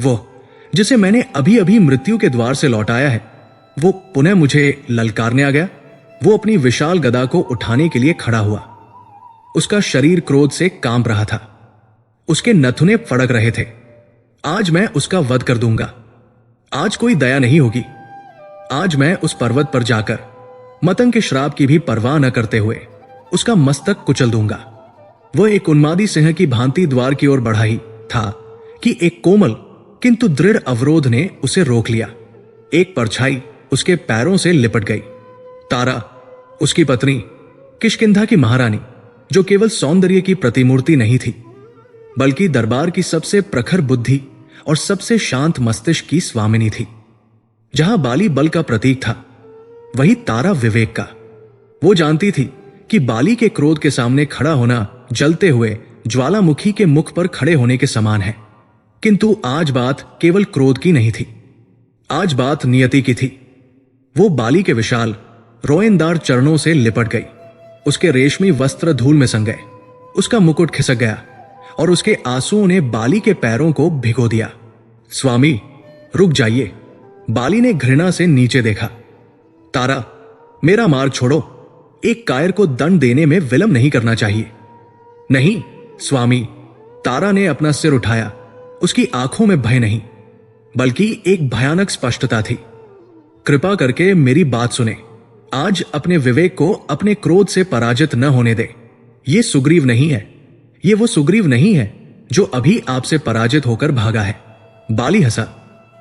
वो जिसे मैंने अभी अभी मृत्यु के द्वार से लौटाया है, वो पुनः मुझे ललकारने आ गया। वो अपनी विशाल गदा को उठाने के लिए खड़ा हुआ। उसका शरीर क्रोध से कांप रहा था। उसके नथुने फड़क रहे थे। आज मैं उसका वध कर दूंगा। आज कोई दया नहीं होगी। आज मैं उस पर्वत पर जाकर मतंग के श्राप की भी परवाह न करते हुए उसका मस्तक कुचल दूंगा। वह एक उन्मादी सिंह की भांति द्वार की ओर बढ़ा ही था कि एक कोमल किंतु दृढ़ अवरोध ने उसे रोक लिया। एक परछाई उसके पैरों से लिपट गई। तारा, उसकी पत्नी, किष्किंधा की महारानी, जो केवल सौंदर्य की प्रतिमूर्ति नहीं थी, बल्कि दरबार की सबसे प्रखर बुद्धि और सबसे शांत मस्तिष्क की स्वामिनी थी। जहां बाली बल का प्रतीक था, वही तारा विवेक का। वो जानती थी कि बाली के क्रोध के सामने खड़ा होना जलते हुए ज्वालामुखी के मुख पर खड़े होने के समान है। किंतु आज बात केवल क्रोध की नहीं थी, आज बात नियति की थी। वो बाली के विशाल रोएंदार चरणों से लिपट गई। उसके रेशमी वस्त्र धूल में संग गए, उसका मुकुट खिसक गया और उसके आंसुओं ने बाली के पैरों को भिगो दिया। स्वामी, रुक जाइए। बाली ने घृणा से नीचे देखा। तारा, मेरा मार्ग छोड़ो। एक कायर को दंड देने में विलंब नहीं करना चाहिए। नहीं स्वामी, तारा ने अपना सिर उठाया। उसकी आंखों में भय नहीं, बल्कि एक भयानक स्पष्टता थी। कृपा करके मेरी बात सुने। आज अपने विवेक को अपने क्रोध से पराजित न होने दे। ये सुग्रीव नहीं है, ये वो सुग्रीव नहीं है जो अभी आपसे पराजित होकर भागा है। बाली हंसा।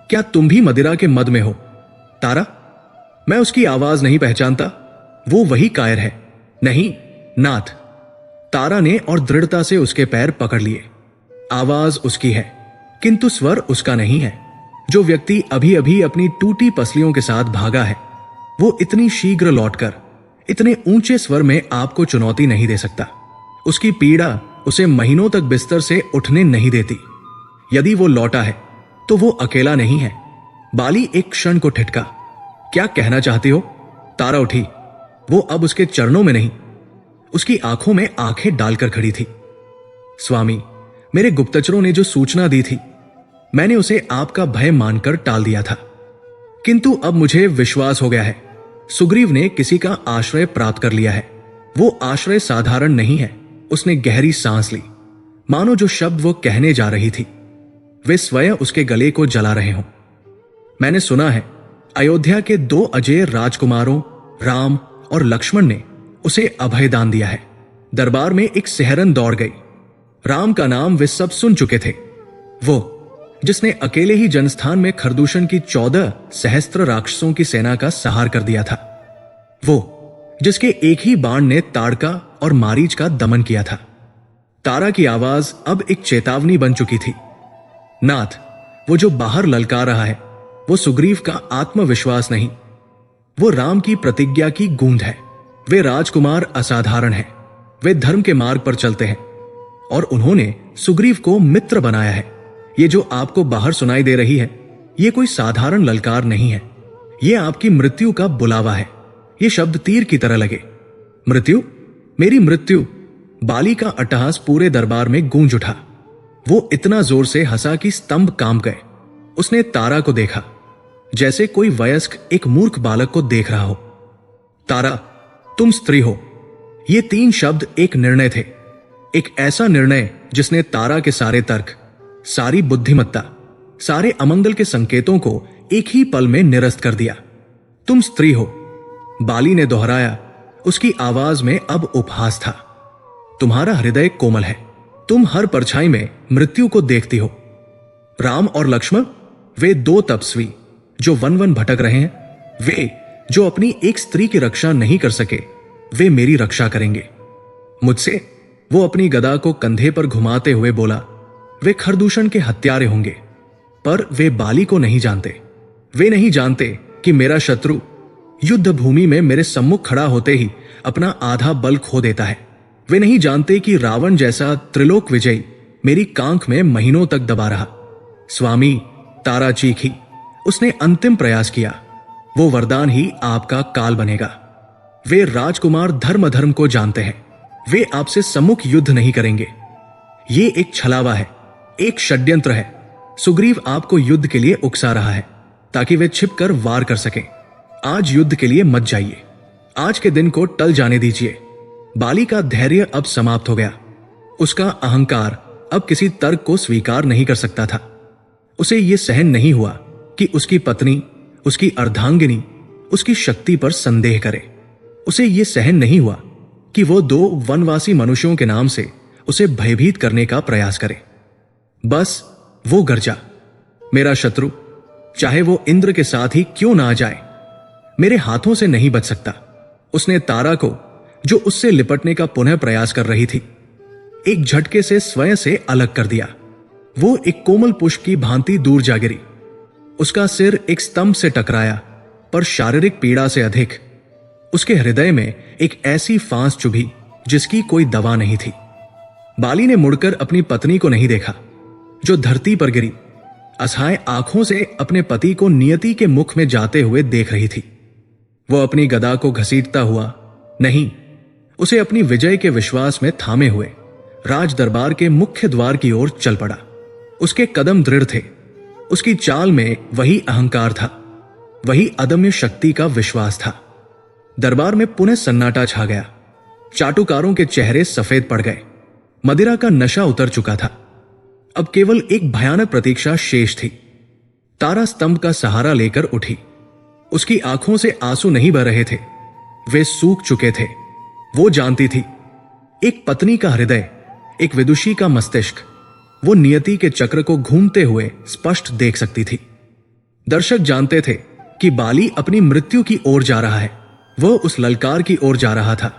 क्या तुम भी मदिरा के मद में हो? तारा, मैं उसकी आवाज नहीं पहचानता। वो वही कायर है। नहीं नाथ। तारा ने और दृढ़ता से उसके पैर पकड़ लिए। आवाज उसकी है, किंतु स्वर उसका नहीं है। जो व्यक्ति अभी अभी अपनी टूटी पसलियों के साथ भागा है, वो इतनी शीघ्र लौटकर इतने ऊंचे स्वर में आपको चुनौती नहीं दे सकता। उसकी पीड़ा उसे महीनों तक बिस्तर से उठने नहीं देती। यदि वो लौटा है तो वो अकेला नहीं है। बाली एक क्षण को ठिठका। क्या कहना चाहती हो? तारा उठी। वो अब उसके चरणों में नहीं, उसकी आंखों में आंखें डालकर खड़ी थी। स्वामी, मेरे गुप्तचरों ने जो सूचना दी थी, मैंने उसे आपका भय मानकर टाल दिया था, किंतु अब मुझे विश्वास हो गया है। सुग्रीव ने किसी का आश्रय प्राप्त कर लिया है। वो आश्रय साधारण नहीं है। उसने गहरी सांस ली, मानो जो शब्द वो कहने जा रही थी वे स्वयं उसके गले को जला रहे हों। मैंने सुना है अयोध्या के 2 अजय राजकुमारों राम और लक्ष्मण ने उसे अभय दान दिया है। दरबार में एक सिहरन दौड़ गई। राम का नाम वे सब सुन चुके थे। वो जिसने अकेले ही जनस्थान में खरदूषण की 14 सहस्त्र राक्षसों की सेना का संहार कर दिया था। वो जिसके एक ही बाण ने ताड़का और मारीच का दमन किया था। तारा की आवाज अब एक चेतावनी बन चुकी थी। नाथ, वो जो बाहर ललका रहा है, वो सुग्रीव का आत्मविश्वास नहीं, वो राम की प्रतिज्ञा की गूंज है। वे राजकुमार असाधारण हैं। वे धर्म के मार्ग पर चलते हैं और उन्होंने सुग्रीव को मित्र बनाया है। ये जो आपको बाहर सुनाई दे रही है, ये कोई साधारण ललकार नहीं है। ये आपकी मृत्यु का बुलावा है। ये शब्द तीर की तरह लगे। मृत्यु, मेरी मृत्यु। बाली का अट्टहास पूरे दरबार में गूंज उठा। वो इतना जोर से हंसा कि स्तंभ कांप गए। उसने तारा को देखा, जैसे कोई वयस्क एक मूर्ख बालक को देख रहा हो। तारा, तुम स्त्री हो। ये 3 शब्द एक निर्णय थे। एक ऐसा निर्णय जिसने तारा के सारे तर्क, सारी बुद्धिमत्ता, सारे अमंगल के संकेतों को एक ही पल में निरस्त कर दिया। तुम स्त्री हो। बाली ने दोहराया। उसकी आवाज में अब उपहास था। तुम्हारा हृदय कोमल है। तुम हर परछाई में मृत्यु को देखती हो। राम और लक्ष्मण, वे 2 तपस्वी जो वन वन भटक रहे हैं, वे जो अपनी एक स्त्री की रक्षा नहीं कर सके, वे मेरी रक्षा करेंगे मुझसे। वो अपनी गदा को कंधे पर घुमाते हुए बोला, वे खरदूषण के हत्यारे होंगे, पर वे बाली को नहीं जानते। वे नहीं जानते कि मेरा शत्रु युद्ध भूमि में मेरे सम्मुख खड़ा होते ही अपना आधा बल खो देता है। वे नहीं जानते कि रावण जैसा त्रिलोक विजयी मेरी कांख में महीनों तक दबा रहा। स्वामी, तारा चीखी। उसने अंतिम प्रयास किया। वो वरदान ही आपका काल बनेगा। वे राजकुमार धर्म अधर्म को जानते हैं। वे आपसे सम्मुख युद्ध नहीं करेंगे। ये एक छलावा है, एक षड्यंत्र है। सुग्रीव आपको युद्ध के लिए उकसा रहा है ताकि वे छिपकर वार कर सकें। आज युद्ध के लिए मत जाइए। आज के दिन को टल जाने दीजिए। बाली का धैर्य अब समाप्त हो गया। उसका अहंकार अब किसी तर्क को स्वीकार नहीं कर सकता था। उसे यह सहन नहीं हुआ कि उसकी पत्नी, उसकी अर्धांगिनी उसकी शक्ति पर संदेह करे। उसे यह सहन नहीं हुआ कि वो 2 वनवासी मनुष्यों के नाम से उसे भयभीत करने का प्रयास करे। बस वो गरजा, मेरा शत्रु, चाहे वो इंद्र के साथ ही क्यों ना आ जाए, मेरे हाथों से नहीं बच सकता। उसने तारा को, जो उससे लिपटने का पुनः प्रयास कर रही थी, एक झटके से स्वयं से अलग कर दिया। वो एक कोमल पुष्प की भांति दूर जा गिरी। उसका सिर एक स्तंभ से टकराया, पर शारीरिक पीड़ा से अधिक उसके हृदय में एक ऐसी फांस चुभी जिसकी कोई दवा नहीं थी। बाली ने मुड़कर अपनी पत्नी को नहीं देखा। जो धरती पर गिरी असहाय आंखों से अपने पति को नियति के मुख में जाते हुए देख रही थी। वो अपनी गदा को घसीटता हुआ, नहीं, उसे अपनी विजय के विश्वास में थामे हुए राज दरबार के मुख्य द्वार की ओर चल पड़ा। उसके कदम दृढ़ थे, उसकी चाल में वही अहंकार था, वही अदम्य शक्ति का विश्वास था। दरबार में पुनः सन्नाटा छा गया। चाटुकारों के चेहरे सफेद पड़ गए। मदिरा का नशा उतर चुका था। अब केवल एक भयानक प्रतीक्षा शेष थी। तारा स्तंभ का सहारा लेकर उठी। उसकी आंखों से आंसू नहीं बह रहे थे, वे सूख चुके थे। वो जानती थी, एक पत्नी का हृदय, एक विदुषी का मस्तिष्क, वो नियति के चक्र को घूमते हुए स्पष्ट देख सकती थी। दर्शक जानते थे कि बाली अपनी मृत्यु की ओर जा रहा है। वह उस ललकार की ओर जा रहा था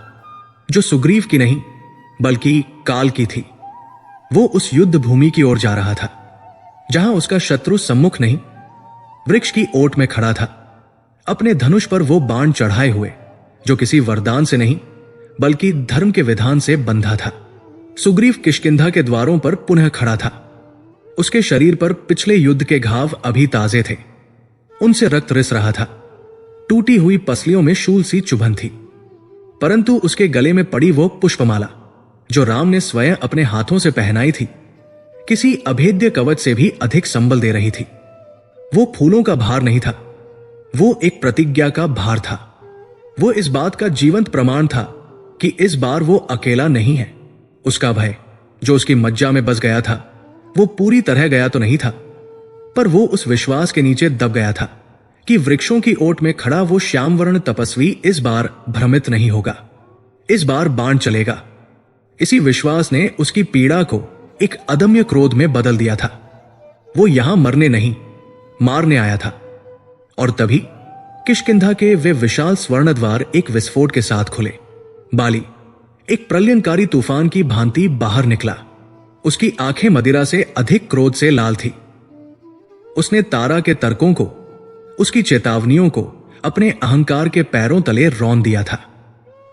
जो सुग्रीव की नहीं बल्कि काल की थी। वो उस युद्ध भूमि की ओर जा रहा था जहां उसका शत्रु सम्मुख नहीं, वृक्ष की ओट में खड़ा था, अपने धनुष पर वो बाण चढ़ाए हुए जो किसी वरदान से नहीं बल्कि धर्म के विधान से बंधा था। सुग्रीव किष्किंधा के द्वारों पर पुनः खड़ा था। उसके शरीर पर पिछले युद्ध के घाव अभी ताजे थे, उनसे रक्त रिस रहा था। टूटी हुई पसलियों में शूल सी चुभन थी, परंतु उसके गले में पड़ी वो पुष्पमाला जो राम ने स्वयं अपने हाथों से पहनाई थी, किसी अभेद्य कवच से भी अधिक संबल दे रही थी। वो फूलों का भार नहीं था, वो एक प्रतिज्ञा का भार था। वो इस बात का जीवंत प्रमाण था कि इस बार वो अकेला नहीं है। उसका भय जो उसकी मज्जा में बस गया था, वो पूरी तरह गया तो नहीं था, पर वो उस विश्वास के नीचे दब गया था कि वृक्षों की ओट में खड़ा वो श्यामवर्ण तपस्वी इस बार भ्रमित नहीं होगा, इस बार बाण चलेगा। इसी विश्वास ने उसकी पीड़ा को एक अदम्य क्रोध में बदल दिया था। वो यहां मरने नहीं, मारने आया था। और तभी किष्किंधा के वे विशाल स्वर्ण द्वार एक विस्फोट के साथ खुले। बाली एक प्रलयनकारी तूफान की भांति बाहर निकला। उसकी आंखें मदिरा से अधिक क्रोध से लाल थी। उसने तारा के तर्कों को, उसकी चेतावनियों को अपने अहंकार के पैरों तले रौंद दिया था।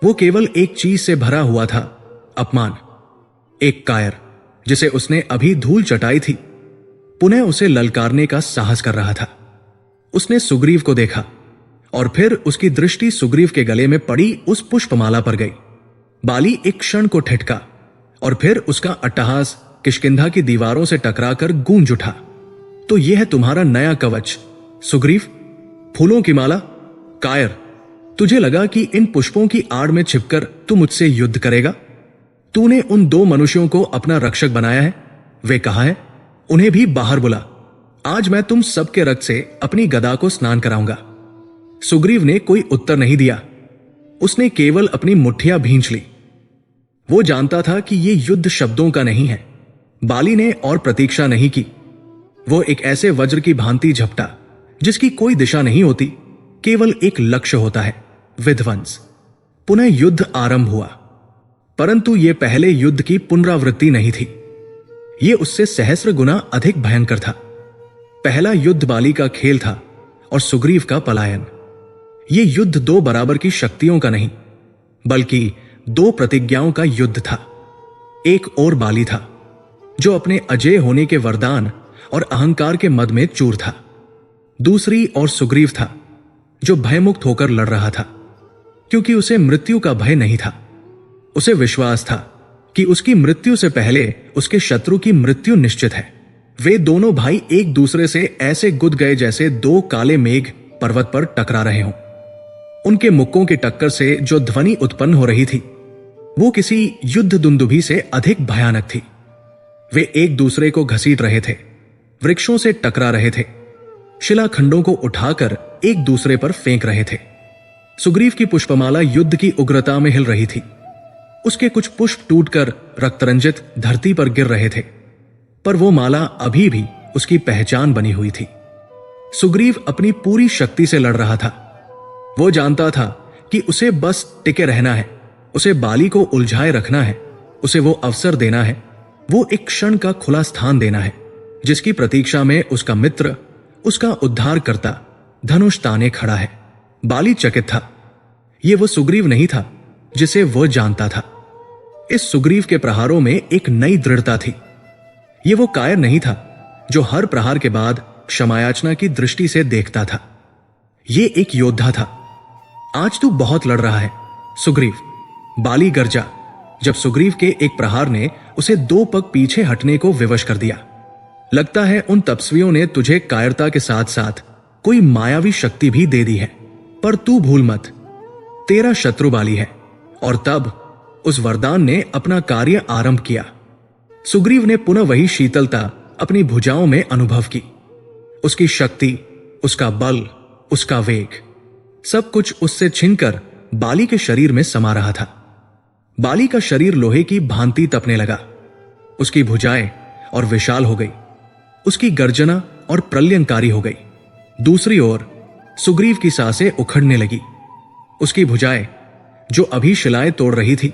वो केवल एक चीज से भरा हुआ था, अपमान। एक कायर जिसे उसने अभी धूल चटाई थी, पुनः उसे ललकारने का साहस कर रहा था। उसने सुग्रीव को देखा और फिर उसकी दृष्टि सुग्रीव के गले में पड़ी उस पुष्पमाला पर गई। बाली एक क्षण को ठिठका और फिर उसका अट्टहास किष्किंधा की दीवारों से टकराकर गूंज उठा। तो यह है तुम्हारा नया कवच सुग्रीव, फूलों की माला। कायर, तुझे लगा कि इन पुष्पों की आड़ में छिपकर तू मुझसे युद्ध करेगा? तूने उन दो मनुष्यों को अपना रक्षक बनाया है। वे कहां हैं? उन्हें भी बाहर बुला। आज मैं तुम सबके रक्त से अपनी गदा को स्नान कराऊंगा। सुग्रीव ने कोई उत्तर नहीं दिया। उसने केवल अपनी मुट्ठियां भींच ली। वो जानता था कि ये युद्ध शब्दों का नहीं है। बाली ने और प्रतीक्षा नहीं की। वो एक ऐसे वज्र की भांति झपटा जिसकी कोई दिशा नहीं होती, केवल एक लक्ष्य होता है, विध्वंस। पुनः युद्ध आरंभ हुआ, परंतु यह पहले युद्ध की पुनरावृत्ति नहीं थी। यह उससे सहस्र गुना अधिक भयंकर था। पहला युद्ध बाली का खेल था और सुग्रीव का पलायन। यह युद्ध दो बराबर की शक्तियों का नहीं बल्कि दो प्रतिज्ञाओं का युद्ध था। एक और बाली था जो अपने अजेय होने के वरदान और अहंकार के मद में चूर था। दूसरी और सुग्रीव था जो भयमुक्त होकर लड़ रहा था, क्योंकि उसे मृत्यु का भय नहीं था। उसे विश्वास था कि उसकी मृत्यु से पहले उसके शत्रु की मृत्यु निश्चित है। वे दोनों भाई एक दूसरे से ऐसे गुद गए जैसे दो काले मेघ पर्वत पर टकरा रहे हों। उनके मुक्कों की टक्कर से जो ध्वनि उत्पन्न हो रही थी वो किसी युद्ध दुंदुभी से अधिक भयानक थी। वे एक दूसरे को घसीट रहे थे, वृक्षों से टकरा रहे थे, शिलाखंडों को उठाकर एक दूसरे पर फेंक रहे थे। सुग्रीव की पुष्पमाला युद्ध की उग्रता में हिल रही थी। उसके कुछ पुष्प टूटकर रक्तरंजित धरती पर गिर रहे थे, पर वो माला अभी भी उसकी पहचान बनी हुई थी। सुग्रीव अपनी पूरी शक्ति से लड़ रहा था। वो जानता था कि उसे बस टिके रहना है, उसे बाली को उलझाए रखना है, उसे वो अवसर देना है, वो एक क्षण का खुला स्थान देना है जिसकी प्रतीक्षा में उसका मित्र, उसका उद्धार करता धनुष ताने खड़ा है। बाली चकित था। ये वो सुग्रीव नहीं था जिसे वह जानता था। इस सुग्रीव के प्रहारों में एक नई दृढ़ता थी। ये वो कायर नहीं था जो हर प्रहार के बाद क्षमायाचना की दृष्टि से देखता था। ये एक योद्धा था। आज तू बहुत लड़ रहा है सुग्रीव, बाली गरजा जब सुग्रीव के एक प्रहार ने उसे 2 पग पीछे हटने को विवश कर दिया। लगता है उन तपस्वियों ने तुझे कायरता के साथ साथ कोई मायावी शक्ति भी दे दी है, पर तू भूल मत, तेरा शत्रु बाली है। और तब उस वरदान ने अपना कार्य आरंभ किया। सुग्रीव ने पुनः वही शीतलता अपनी भुजाओं में अनुभव की। उसकी शक्ति, उसका बल, उसका वेग, सब कुछ उससे छिनकर बाली के शरीर में समा रहा था। बाली का शरीर लोहे की भांति तपने लगा। उसकी भुजाएं और विशाल हो गई, उसकी गर्जना और प्रलयंकारी हो गई। दूसरी ओर सुग्रीव की सांसें उखड़ने लगी। उसकी भुजाएं जो अभी शिलाएं तोड़ रही थी,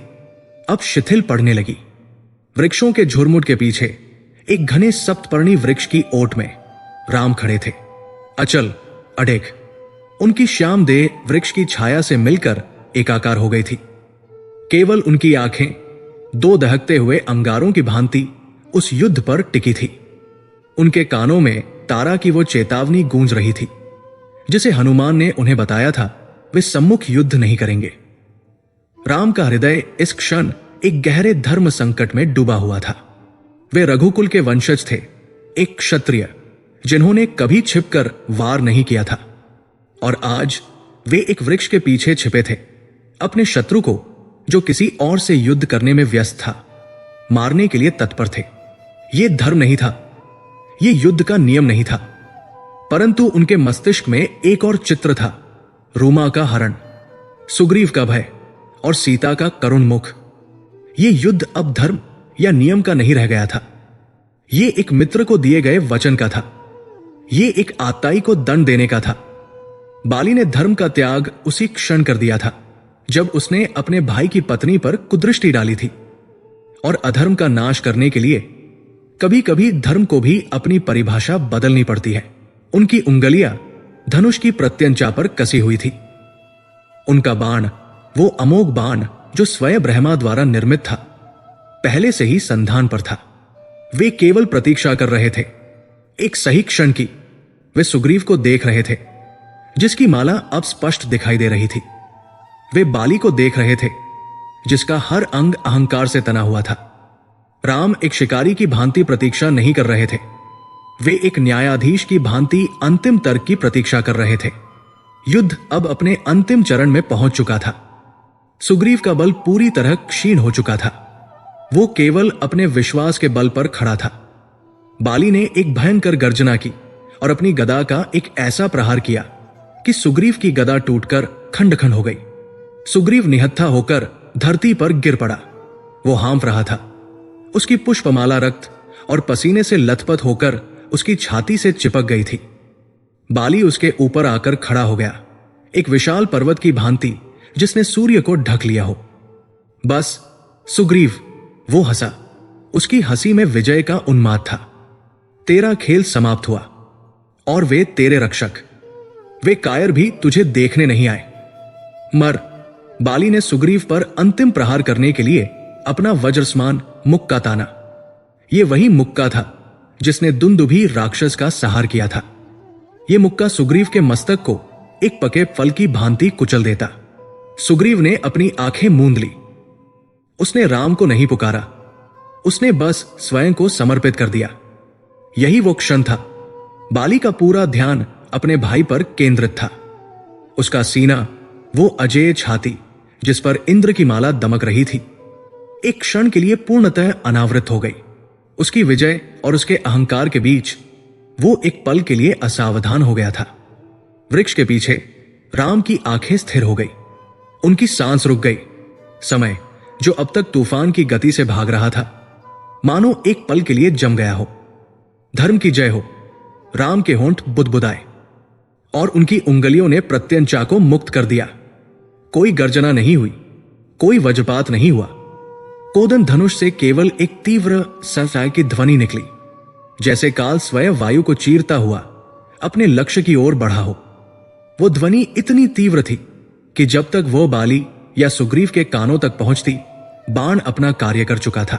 अब शिथिल पड़ने लगी। वृक्षों के झुरमुट के पीछे एक घने सप्तपर्णी वृक्ष की ओट में राम खड़े थे, अचल अडेग। उनकी श्याम देह वृक्ष की छाया से मिलकर एकाकार हो गई थी। केवल उनकी आंखें 2 दहकते हुए अंगारों की भांति उस युद्ध पर टिकी थी। उनके कानों में तारा की वो चेतावनी गूंज रही थी जिसे हनुमान ने उन्हें बताया था वे सम्मुख युद्ध नहीं करेंगे। राम का हृदय इस क्षण एक गहरे धर्म संकट में डूबा हुआ था। वे रघुकुल के वंशज थे, एक क्षत्रिय जिन्होंने कभी छिपकर वार नहीं किया था, और आज वे एक वृक्ष के पीछे छिपे थे, अपने शत्रु को जो किसी और से युद्ध करने में व्यस्त था, मारने के लिए तत्पर थे। यह धर्म नहीं था, यह युद्ध का नियम नहीं था, परंतु उनके मस्तिष्क में एक और चित्र था, रूमा का हरण, सुग्रीव का भय और सीता का करुण मुख। यह युद्ध अब धर्म या नियम का नहीं रह गया था, यह एक मित्र को दिए गए वचन का था, यह एक आताई को दंड देने का था। बाली ने धर्म का त्याग उसी क्षण कर दिया था जब उसने अपने भाई की पत्नी पर कुदृष्टि डाली थी। और अधर्म का नाश करने के लिए कभी कभी धर्म को भी अपनी परिभाषा बदलनी पड़ती है। उनकी उंगलियां धनुष की प्रत्यंचा पर कसी हुई थी। उनका बाण, वो अमोघ बाण जो स्वयं ब्रह्मा द्वारा निर्मित था, पहले से ही संधान पर था। वे केवल प्रतीक्षा कर रहे थे एक सही क्षण की। वे सुग्रीव को देख रहे थे जिसकी माला अब स्पष्ट दिखाई दे रही थी। वे बाली को देख रहे थे जिसका हर अंग अहंकार से तना हुआ था। राम एक शिकारी की भांति प्रतीक्षा नहीं कर रहे थे, वे एक न्यायाधीश की भांति अंतिम तर्क की प्रतीक्षा कर रहे थे। युद्ध अब अपने अंतिम चरण में पहुंच चुका था। सुग्रीव का बल पूरी तरह क्षीण हो चुका था, वो केवल अपने विश्वास के बल पर खड़ा था। बाली ने एक भयंकर गर्जना की और अपनी गदा का एक ऐसा प्रहार किया कि सुग्रीव की गदा टूटकर खंड खंड हो गई। सुग्रीव निहत्था होकर धरती पर गिर पड़ा। वो हाँफ रहा था, उसकी पुष्पमाला रक्त और पसीने से लथपथ होकर उसकी छाती से चिपक गई थी। बाली उसके ऊपर आकर खड़ा हो गया, एक विशाल पर्वत की भांति जिसने सूर्य को ढक लिया हो। बस सुग्रीव, वो हंसा, उसकी हंसी में विजय का उन्माद था। तेरा खेल समाप्त हुआ और वे तेरे रक्षक, वे कायर भी तुझे देखने नहीं आए। मर। बाली ने सुग्रीव पर अंतिम प्रहार करने के लिए अपना वज्रसमान मुक्का ताना। यह वही मुक्का था जिसने दुंदुभी राक्षस का संहार किया था। यह मुक्का सुग्रीव के मस्तक को एक पके फल की भांति कुचल देता। सुग्रीव ने अपनी आंखें मूंद ली। उसने राम को नहीं पुकारा, उसने बस स्वयं को समर्पित कर दिया। यही वो क्षण था। बाली का पूरा ध्यान अपने भाई पर केंद्रित था। उसका सीना, वो अजेय छाती जिस पर इंद्र की माला दमक रही थी, एक क्षण के लिए पूर्णतः अनावृत हो गई। उसकी विजय और उसके अहंकार के बीच वो एक पल के लिए असावधान हो गया था। वृक्ष के पीछे राम की आंखें स्थिर हो गई, उनकी सांस रुक गई। समय जो अब तक तूफान की गति से भाग रहा था, मानो एक पल के लिए जम गया हो। धर्म की जय हो। राम के होंठ बुदबुदाए और उनकी उंगलियों ने प्रत्यंचा को मुक्त कर दिया। कोई गर्जना नहीं हुई, कोई वज्रपात नहीं हुआ। कोदन धनुष से केवल एक तीव्र संसाय की ध्वनि निकली, जैसे काल स्वयं वायु को चीरता हुआ अपने लक्ष्य की ओर बढ़ा हो। वो ध्वनि इतनी तीव्र थी कि जब तक वो बाली या सुग्रीव के कानों तक पहुंचती, बाण अपना कार्य कर चुका था।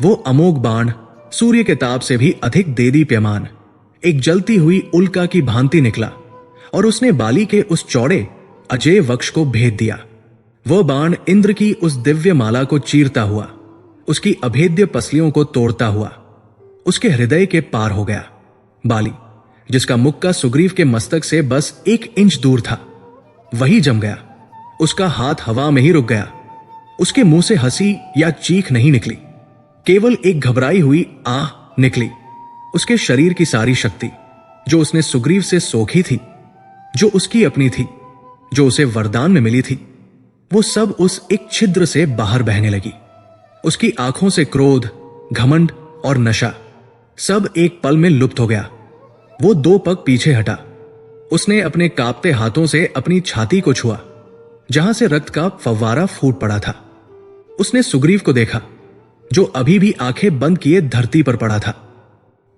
वो अमोघ बाण सूर्य के ताप से भी अधिक देदीप्यमान एक जलती हुई उल्का की भांति निकला और उसने बाली के उस चौड़े अजेय वक्ष को भेद दिया। वह बाण इंद्र की उस दिव्य माला को चीरता हुआ, उसकी अभेद्य पसलियों को तोड़ता हुआ उसके हृदय के पार हो गया। बाली, जिसका मुक्का सुग्रीव के मस्तक से बस 1 इंच दूर था, वही जम गया। उसका हाथ हवा में ही रुक गया। उसके मुंह से हंसी या चीख नहीं निकली, केवल एक घबराई हुई आह निकली। उसके शरीर की सारी शक्ति जो उसने सुग्रीव से सोखी थी, जो उसकी अपनी थी, जो उसे वरदान में मिली थी, वो सब उस एक छिद्र से बाहर बहने लगी। उसकी आंखों से क्रोध, घमंड और नशा सब एक पल में लुप्त हो गया। वो 2 पग पीछे हटा। उसने अपने कांपते हाथों से अपनी छाती को छुआ, जहां से रक्त का फव्वारा फूट पड़ा था। उसने सुग्रीव को देखा, जो अभी भी आंखें बंद किए धरती पर पड़ा था।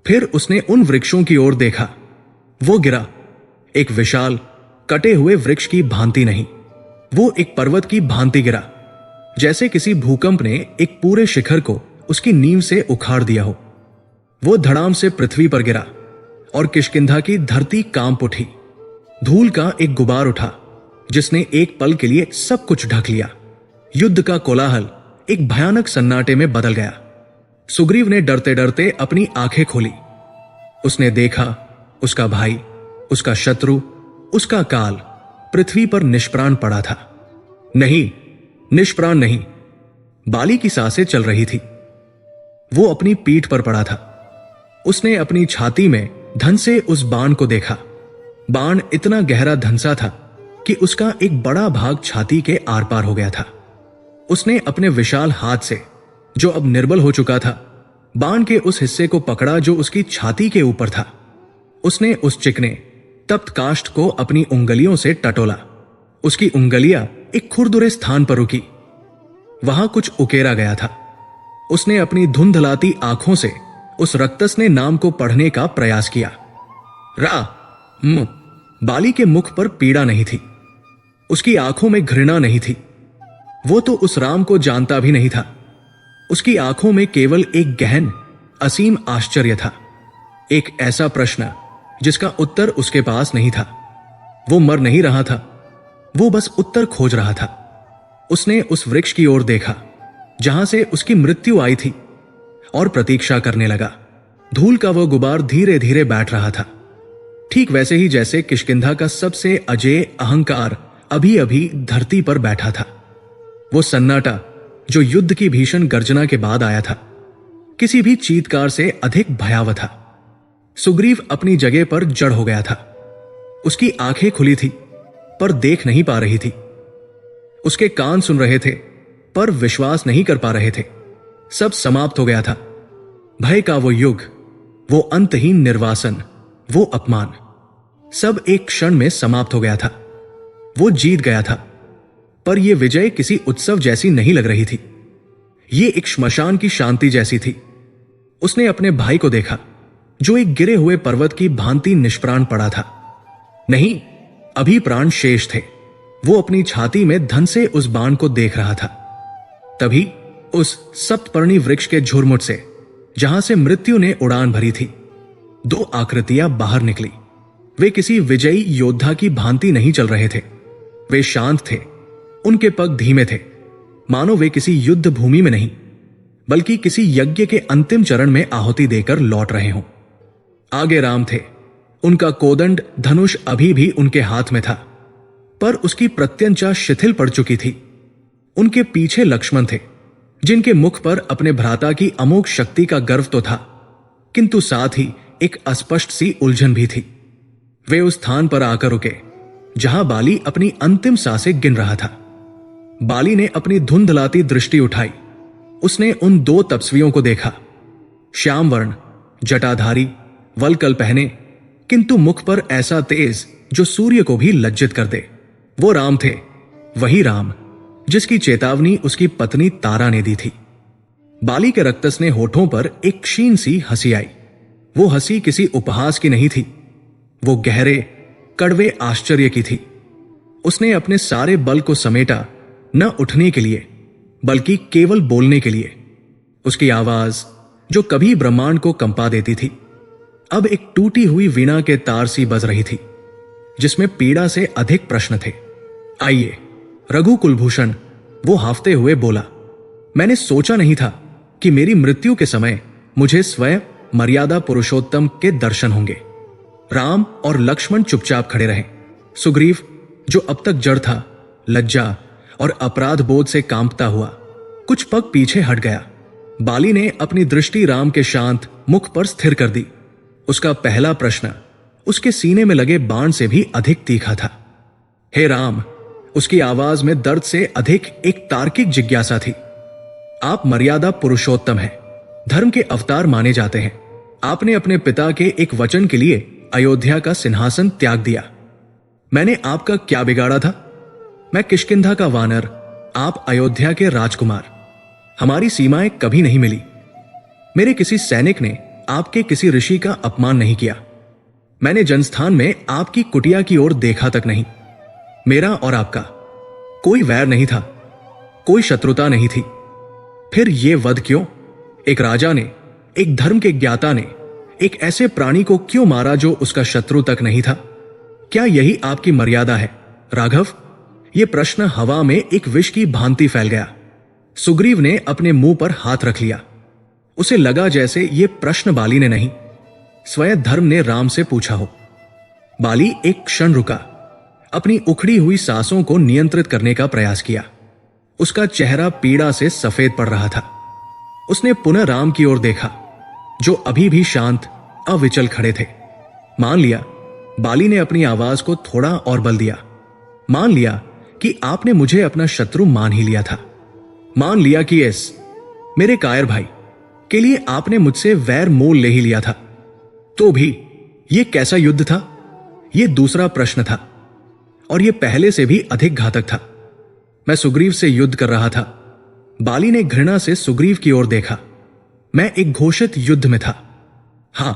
फिर उसने उन वृक्षों की ओर देखा। वो गिरा, एक विशाल कटे हुए वृक्ष की भांति नहीं, वो एक पर्वत की भांति गिरा, जैसे किसी भूकंप ने एक पूरे शिखर को उसकी नींव से उखाड़ दिया हो। वो धड़ाम से पृथ्वी पर गिरा और किष्किंधा की धरती कांप उठी। धूल का एक गुबार उठा, जिसने एक पल के लिए सब कुछ ढक लिया। युद्ध का कोलाहल एक भयानक सन्नाटे में बदल गया। सुग्रीव ने डरते डरते अपनी आंखें खोली। उसने देखा उसका भाई, उसका शत्रु, उसका काल पृथ्वी पर निष्प्राण पड़ा था। नहीं, निष्प्राण नहीं, बाली की सांसें चल रही थी। वो अपनी पीठ पर पड़ा था। उसने अपनी छाती में धन से उस बाण को देखा। बाण इतना गहरा धंसा था कि उसका एक बड़ा भाग छाती के आर पार हो गया था। उसने अपने विशाल हाथ से, जो अब निर्बल हो चुका था, बाण के उस हिस्से को पकड़ा जो उसकी छाती के ऊपर था। उसने उस चिकने तप्त काष्ठ को अपनी उंगलियों से टटोला। उसकी उंगलियां एक खुरदुरे स्थान पर रुकी। वहां कुछ उकेरा गया था। उसने अपनी धुंधलाती आंखों से उस रक्तस्ने नाम को पढ़ने का प्रयास किया। रा म। बाली के मुख पर पीड़ा नहीं थी, उसकी आंखों में घृणा नहीं थी। वो तो उस राम को जानता भी नहीं था। उसकी आंखों में केवल एक गहन असीम आश्चर्य था, एक ऐसा प्रश्न जिसका उत्तर उसके पास नहीं था। वो मर नहीं रहा था, वो बस उत्तर खोज रहा था। उसने उस वृक्ष की ओर देखा जहां से उसकी मृत्यु आई थी और प्रतीक्षा करने लगा। धूल का वो गुबार धीरे धीरे बैठ रहा था, ठीक वैसे ही जैसे किष्किंधा का सबसे अजेय अहंकार अभी अभी धरती पर बैठा था। वो सन्नाटा जो युद्ध की भीषण गर्जना के बाद आया था, किसी भी चीत्कार से अधिक भयावह था। सुग्रीव अपनी जगह पर जड़ हो गया था। उसकी आंखें खुली थी पर देख नहीं पा रही थी। उसके कान सुन रहे थे पर विश्वास नहीं कर पा रहे थे। सब समाप्त हो गया था। भय का वो युग, वो अंतहीन निर्वासन, वो अपमान, सब एक क्षण में समाप्त हो गया था। वो जीत गया था, पर यह विजय किसी उत्सव जैसी नहीं लग रही थी। ये एक श्मशान की शांति जैसी थी। उसने अपने भाई को देखा, जो एक गिरे हुए पर्वत की भांति निष्प्राण पड़ा था। नहीं, अभी प्राण शेष थे। वो अपनी छाती में धन से उस बाण को देख रहा था। तभी उस सप्तपर्णी वृक्ष के झुरमुट से, जहां से मृत्यु ने उड़ान भरी थी, 2 आकृतियां बाहर निकली। वे किसी विजयी योद्धा की भांति नहीं चल रहे थे। वे शांत थे, उनके पग धीमे थे, मानो वे किसी युद्ध भूमि में नहीं बल्कि किसी यज्ञ के अंतिम चरण में आहुति देकर लौट रहे हों। आगे राम थे। उनका कोदंड धनुष अभी भी उनके हाथ में था, पर उसकी प्रत्यंचा शिथिल पड़ चुकी थी। उनके पीछे लक्ष्मण थे, जिनके मुख पर अपने भ्राता की अमोघ शक्ति का गर्व तो था, किंतु साथ ही एक अस्पष्ट सी उलझन भी थी। वे उस स्थान पर आकर रुके जहां बाली अपनी अंतिम सांसें गिन रहा था। बाली ने अपनी धुंधलाती दृष्टि उठाई। उसने उन 2 तपस्वियों को देखा, श्याम वर्ण, जटाधारी, वलकल पहने, किंतु मुख पर ऐसा तेज जो सूर्य को भी लज्जित कर दे। वो राम थे, वही राम जिसकी चेतावनी उसकी पत्नी तारा ने दी थी। बाली के रक्तस्ने होठों पर एक क्षीण सी हंसी आई। वो हंसी किसी उपहास की नहीं थी, वो गहरे कड़वे आश्चर्य की थी। उसने अपने सारे बल को समेटा, न उठने के लिए बल्कि केवल बोलने के लिए। उसकी आवाज जो कभी ब्रह्मांड को कंपा देती थी, अब एक टूटी हुई वीणा के तार सी बज रही थी, जिसमें पीड़ा से अधिक प्रश्न थे। आइए, रघु कुलभूषण वो हाफते हुए बोला, मैंने सोचा नहीं था कि मेरी मृत्यु के समय मुझे स्वयं मर्यादा पुरुषोत्तम के दर्शन होंगे। राम और लक्ष्मण चुपचाप खड़े रहे। सुग्रीव, जो अब तक जड़ था, लज्जा और अपराध बोध से कांपता हुआ कुछ पग पीछे हट गया। बाली ने अपनी दृष्टि राम के शांत मुख पर स्थिर कर दी। उसका पहला प्रश्न उसके सीने में लगे बाण से भी अधिक तीखा था। हे राम, उसकी आवाज में दर्द से अधिक एक तार्किक जिज्ञासा थी। आप मर्यादा पुरुषोत्तम हैं, धर्म के अवतार माने जाते हैं। आपने अपने पिता के एक वचन के लिए अयोध्या का सिंहासन त्याग दिया। मैंने आपका क्या बिगाड़ा था? मैं किष्किंधा का वानर, आप अयोध्या के राजकुमार। हमारी सीमाएं कभी नहीं मिली। मेरे किसी सैनिक ने आपके किसी ऋषि का अपमान नहीं किया। मैंने जनस्थान में आपकी कुटिया की ओर देखा तक नहीं। मेरा और आपका कोई वैर नहीं था, कोई शत्रुता नहीं थी। फिर ये वध क्यों? एक राजा ने, एक धर्म के ज्ञाता ने एक ऐसे प्राणी को क्यों मारा जो उसका शत्रु तक नहीं था? क्या यही आपकी मर्यादा है राघव? यह प्रश्न हवा में एक विष की भांति फैल गया। सुग्रीव ने अपने मुंह पर हाथ रख लिया। उसे लगा जैसे यह प्रश्न बाली ने नहीं, स्वयं धर्म ने राम से पूछा हो। बाली एक क्षण रुका, अपनी उखड़ी हुई सांसों को नियंत्रित करने का प्रयास किया। उसका चेहरा पीड़ा से सफेद पड़ रहा था। उसने पुनः राम की ओर देखा, जो अभी भी शांत अविचल खड़े थे। मान लिया, बाली ने अपनी आवाज को थोड़ा और बल दिया, मान लिया कि आपने मुझे अपना शत्रु मान ही लिया था। मान लिया कि इस मेरे कायर भाई के लिए आपने मुझसे वैर मोल ले ही लिया था। तो भी यह कैसा युद्ध था? यह दूसरा प्रश्न था, और यह पहले से भी अधिक घातक था। मैं सुग्रीव से युद्ध कर रहा था। बाली ने घृणा से सुग्रीव की ओर देखा। मैं एक घोषित युद्ध में था। हां,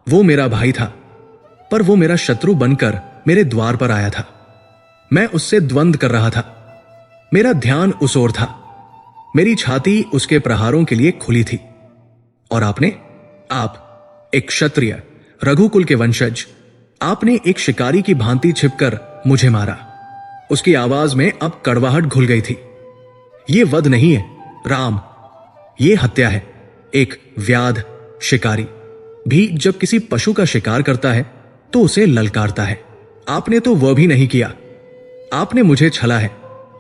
वो मेरा भाई था, पर वो मेरा शत्रु बनकर मेरे द्वार पर आया था। मैं उससे द्वंद्व कर रहा था। मेरा ध्यान उस ओर था। मेरी छाती उसके प्रहारों के लिए खुली थी। और आप एक क्षत्रिय, रघुकुल के वंशज, आपने एक शिकारी की भांति छिपकर मुझे मारा। उसकी आवाज में अब कड़वाहट घुल गई थी। यह वध नहीं है राम, यह हत्या है। एक व्याध शिकारी भी जब किसी पशु का शिकार करता है तो उसे ललकारता है। आपने तो वह भी नहीं किया। आपने मुझे छला है।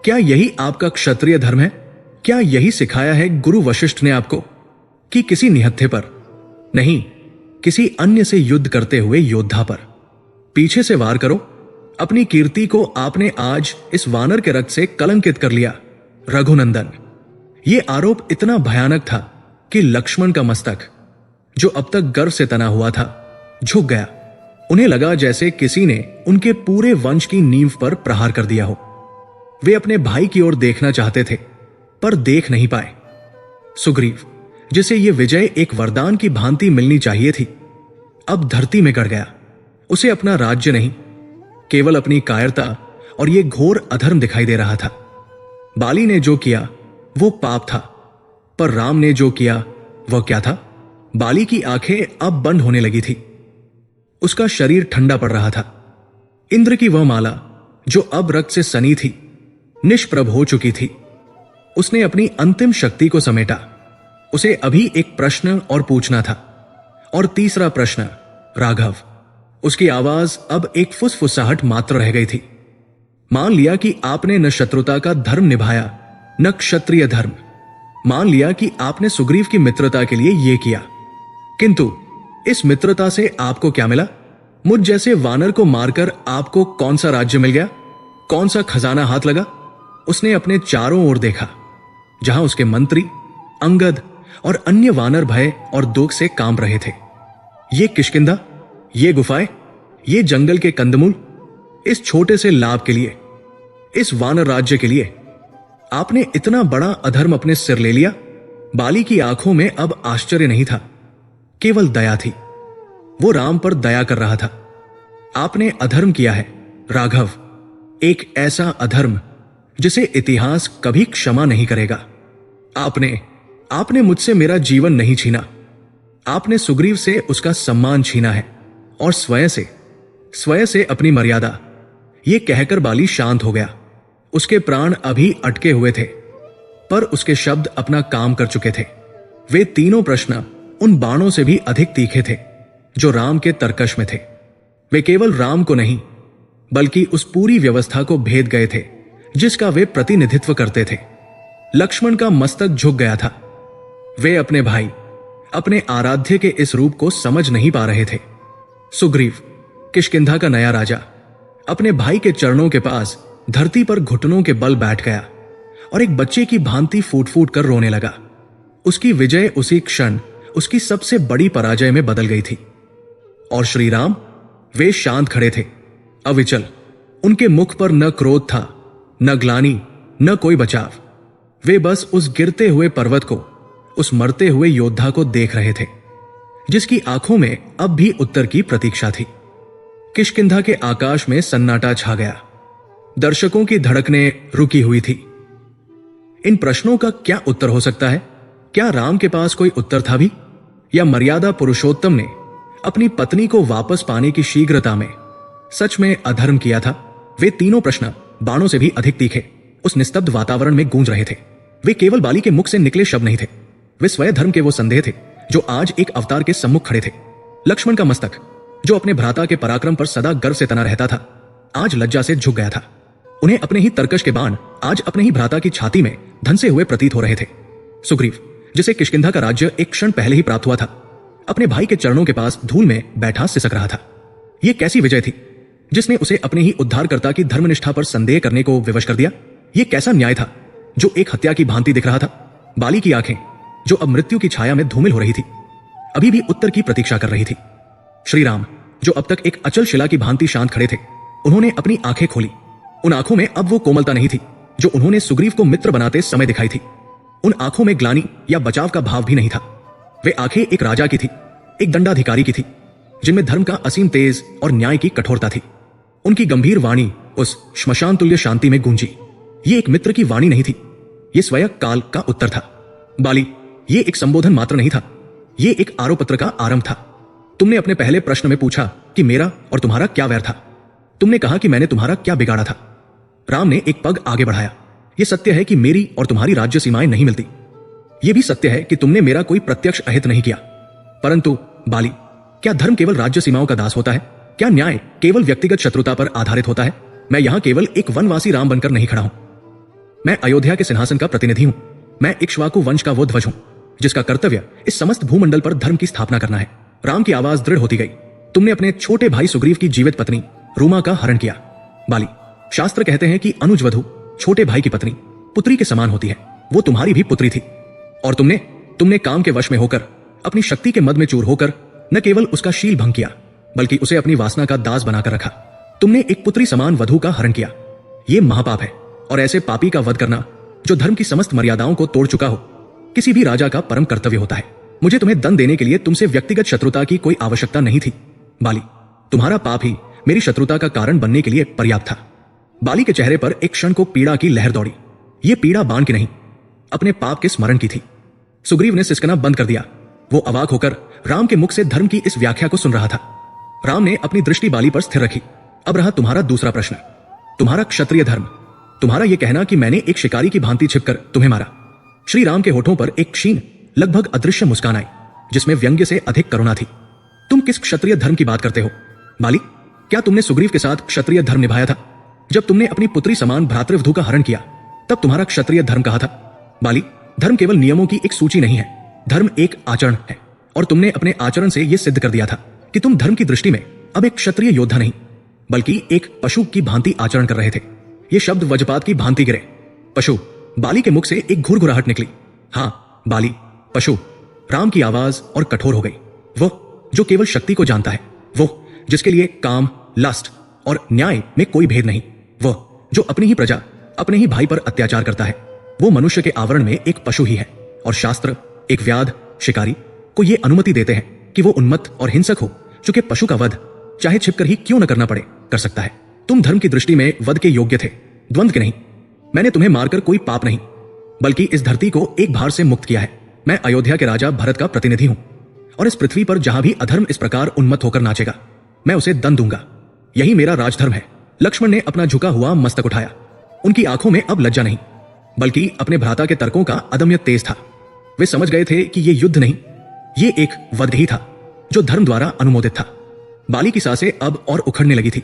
क्या यही आपका क्षत्रिय धर्म है? क्या यही सिखाया है गुरु वशिष्ठ ने आपको कि किसी निहत्थे पर नहीं, किसी अन्य से युद्ध करते हुए योद्धा पर पीछे से वार करो? अपनी कीर्ति को आपने आज इस वानर के रक्त से कलंकित कर लिया। रघुनंदन, यह आरोप इतना भयानक था कि लक्ष्मण का मस्तक, जो अब तक गर्व से तना हुआ था, झुक गया। उन्हें लगा जैसे किसी ने उनके पूरे वंश की नींव पर प्रहार कर दिया हो। वे अपने भाई की ओर देखना चाहते थे, पर देख नहीं पाए। सुग्रीव, जिसे यह विजय एक वरदान की भांति मिलनी चाहिए थी, अब धरती में गड़ गया। उसे अपना राज्य नहीं, केवल अपनी कायरता और यह घोर अधर्म दिखाई दे रहा था। बाली ने जो किया वो पाप था, पर राम ने जो किया वह क्या था? बाली की आंखें अब बंद होने लगी थी। उसका शरीर ठंडा पड़ रहा था। इंद्र की वह माला जो अब रक्त से सनी थी, निष्प्रभ हो चुकी थी। उसने अपनी अंतिम शक्ति को समेटा। उसे अभी एक प्रश्न और पूछना था, और तीसरा प्रश्न राघव। उसकी आवाज अब एक फुसफुसाहट मात्र रह गई थी। मान लिया कि आपने न शत्रुता का धर्म निभाया, न क्षत्रिय धर्म। मान लिया कि आपने सुग्रीव की मित्रता के लिए यह किया, किंतु इस मित्रता से आपको क्या मिला? मुझ जैसे वानर को मारकर आपको कौन सा राज्य मिल गया? कौन सा खजाना हाथ लगा? उसने अपने चारों ओर देखा, जहां उसके मंत्री, अंगद और अन्य वानर भय और दुख से कांप रहे थे। ये किष्किंधा, ये गुफाएं, ये जंगल के कंदमूल, इस छोटे से लाभ के लिए, इस वानर राज्य के लिए आपने इतना बड़ा अधर्म अपने सिर ले लिया। बाली की आंखों में अब आश्चर्य नहीं था, केवल दया थी। वो राम पर दया कर रहा था। आपने अधर्म किया है राघव, एक ऐसा अधर्म जिसे इतिहास कभी क्षमा नहीं करेगा। आपने मुझसे मेरा जीवन नहीं छीना, आपने सुग्रीव से उसका सम्मान छीना है और स्वयं से अपनी मर्यादा। ये कहकर बाली शांत हो गया। उसके प्राण अभी अटके हुए थे, पर उसके शब्द अपना काम कर चुके थे। वे तीनों प्रश्न उन बाणों से भी अधिक तीखे थे जो राम के तरकश में थे। वे केवल राम को नहीं, बल्कि उस पूरी व्यवस्था को भेद गए थे जिसका वे प्रतिनिधित्व करते थे। लक्ष्मण का मस्तक झुक गया था। वे अपने भाई, अपने आराध्य के इस रूप को समझ नहीं पा रहे थे। सुग्रीव, किष्किंधा का नया राजा, अपने भाई के चरणों के पास धरती पर घुटनों के बल बैठ गया और एक बच्चे की भांति फूट फूट कर रोने लगा। उसकी विजय उसी क्षण उसकी सबसे बड़ी पराजय में बदल गई थी। और श्री राम, वे शांत खड़े थे, अविचल। उनके मुख पर न क्रोध था, न ग्लानि, न कोई बचाव। वे बस उस गिरते हुए पर्वत को, उस मरते हुए योद्धा को देख रहे थे जिसकी आंखों में अब भी उत्तर की प्रतीक्षा थी। किष्किंधा के आकाश में सन्नाटा छा गया। दर्शकों की धड़कनें रुकी हुई थी। इन प्रश्नों का क्या उत्तर हो सकता है? क्या राम के पास कोई उत्तर था भी, या मर्यादा पुरुषोत्तम ने अपनी पत्नी को वापस पाने की शीघ्रता में सच में अधर्म किया था? वे तीनों प्रश्न बाणों से भी अधिक तीखे उस निस्तब्ध वातावरण में गूंज रहे थे। वे केवल बाली के मुख से निकले शब्द नहीं थे, वे स्वयं धर्म के वो संदेह थे जो आज एक अवतार के सम्मुख खड़े थे। लक्ष्मण का मस्तक, जो अपने भ्राता के पराक्रम पर सदा गर्व से तना रहता था, आज लज्जा से झुक गया था। उन्हें अपने ही तरकश के बाण आज अपने ही भ्राता की छाती में धंसे हुए प्रतीत हो रहे थे। सुग्रीव, जिसे किष्किंधा का राज्य एक क्षण पहले ही प्राप्त हुआ था, अपने भाई के चरणों के पास धूल में बैठा सिसक रहा था। यह कैसी विजय थी जिसने उसे अपने ही उद्धारकर्ता की धर्मनिष्ठा पर संदेह करने को विवश कर दिया? यह कैसा न्याय था जो एक हत्या की भांति दिख रहा था? बाली की आंखें, जो अब मृत्यु की छाया में धूमिल हो रही थी, अभी भी उत्तर की प्रतीक्षा कर रही थी। श्री राम, जो अब तक एक अचल शिला की भांति शांत खड़े थे, उन्होंने अपनी आंखें खोली। उन आंखों में अब वो कोमलता नहीं थी जो उन्होंने सुग्रीव को मित्र बनाते समय दिखाई थी। उन आंखों में ग्लानि या बचाव का भाव भी नहीं था। वे आंखें एक राजा की थी, एक दंडाधिकारी की थी, जिनमें धर्म का असीम तेज और न्याय की कठोरता थी। उनकी गंभीर वाणी उस श्मशान तुल्य शांति में गूंजी। ये एक मित्र की वाणी नहीं थी, ये स्वयं काल का उत्तर था। बाली, ये एक संबोधन मात्र नहीं था, ये एक आरोपत्र का आरंभ था। तुमने अपने पहले प्रश्न में पूछा कि मेरा और तुम्हारा क्या वैर था। तुमने कहा कि मैंने तुम्हारा क्या बिगाड़ा था। राम ने एक पग आगे बढ़ाया। यह सत्य है कि मेरी और तुम्हारी राज्य सीमाएं नहीं मिलती। यह भी सत्य है कि तुमने मेरा कोई प्रत्यक्ष अहित नहीं किया। परंतु बाली, क्या धर्म केवल राज्य सीमाओं का दास होता है? क्या न्याय केवल व्यक्तिगत शत्रुता पर आधारित होता है? मैं यहां केवल एक वनवासी राम बनकर नहीं खड़ा हूं। मैं अयोध्या के सिंहासन का प्रतिनिधि हूं। मैं इक्ष्वाकु वंश का वो ध्वज हूं जिसका कर्तव्य इस समस्त भूमंडल पर धर्म की स्थापना करना है। राम की आवाज दृढ़ होती गई। तुमने अपने छोटे भाई सुग्रीव की जीवित पत्नी रूमा का हरण किया। बाली, शास्त्र कहते हैं कि अनुज वधु छोटे भाई की पत्नी पुत्री के समान होती है। वो तुम्हारी भी पुत्री थी। और तुमने काम के वश में होकर, अपनी शक्ति के मद में चूर होकर न केवल उसका शील भंग किया, बल्कि उसे अपनी वासना का दास बनाकर रखा। तुमने एक पुत्री समान वधु का हरण किया। यह महापाप है, और ऐसे पापी का वध करना, जो धर्म की समस्त मर्यादाओं को तोड़ चुका हो, किसी भी राजा का परम कर्तव्य होता है। मुझे तुम्हें दंड देने के लिए तुमसे व्यक्तिगत शत्रुता की कोई आवश्यकता नहीं थी। बाली, तुम्हारा पाप ही मेरी शत्रुता का कारण बनने के लिए पर्याप्त था। बाली के चेहरे पर एक क्षण को पीड़ा की लहर दौड़ी। यह पीड़ा बाण की नहीं, अपने पाप के स्मरण की थी। सुग्रीव ने सिसकना बंद कर दिया। वो अवाक होकर राम के मुख से धर्म की इस व्याख्या को सुन रहा था। राम ने अपनी दृष्टि बाली पर स्थिर रखी। अब रहा तुम्हारा दूसरा प्रश्न, तुम्हारा क्षत्रिय धर्म, तुम्हारा यह कहना कि मैंने एक शिकारी की भांति छिपकर तुम्हें मारा। श्री राम के होठों पर एक क्षीण, लगभग अदृश्य मुस्कान आई, जिसमें व्यंग्य से अधिक करुणा थी। तुम किस क्षत्रिय धर्म की बात करते हो बाली? क्या तुमने सुग्रीव के साथ क्षत्रिय धर्म निभाया था? जब तुमने अपनी पुत्री समान भ्रातृवधू का हरण किया, तब तुम्हारा क्षत्रिय धर्म कहा था। बाली, धर्म केवल नियमों की एक सूची नहीं है, धर्म एक आचरण है। और तुमने अपने आचरण से यह सिद्ध कर दिया था कि तुम धर्म की दृष्टि में अब एक क्षत्रिय योद्धा नहीं, बल्कि एक पशु की भांति आचरण कर रहे थे। ये शब्द वज्रपात की भांति गिरे। पशु, बाली के मुख से एक घुरघुराहट निकली। हां बाली, पशु। राम की आवाज और कठोर हो गई। वो जो केवल शक्ति को जानता है, वो जिसके लिए काम, लस्ट और न्याय में कोई भेद नहीं, वो जो अपनी ही प्रजा, अपने ही भाई पर अत्याचार करता है, वो मनुष्य के आवरण में एक पशु ही है। और शास्त्र, एक व्याध शिकारी को यह अनुमति देते हैं कि वो उन्मत्त और हिंसक हो, जो कि पशु का वध चाहे छिपकर ही क्यों न करना पड़े, कर सकता है। तुम धर्म की दृष्टि में वध के योग्य थे, द्वंद्व के नहीं। मैंने तुम्हें मारकर कोई पाप नहीं, बल्कि इस धरती को एक भार से मुक्त किया है। मैं अयोध्या के राजा भरत का प्रतिनिधि हूं। और इस पृथ्वी पर जहां भी अधर्म इस प्रकार उन्मत्त होकर नाचेगा, मैं उसे दंड दूंगा। यही मेरा राजधर्म है। लक्ष्मण ने अपना झुका हुआ मस्तक उठाया। उनकी आंखों में अब लज्जा नहीं, बल्कि अपने भ्राता के तर्कों का अदम्य तेज था। वे समझ गए थे कि ये युद्ध नहीं, ये एक वध ही था जो धर्म द्वारा अनुमोदित था। बाली की सांसें अब और उखड़ने लगी थी।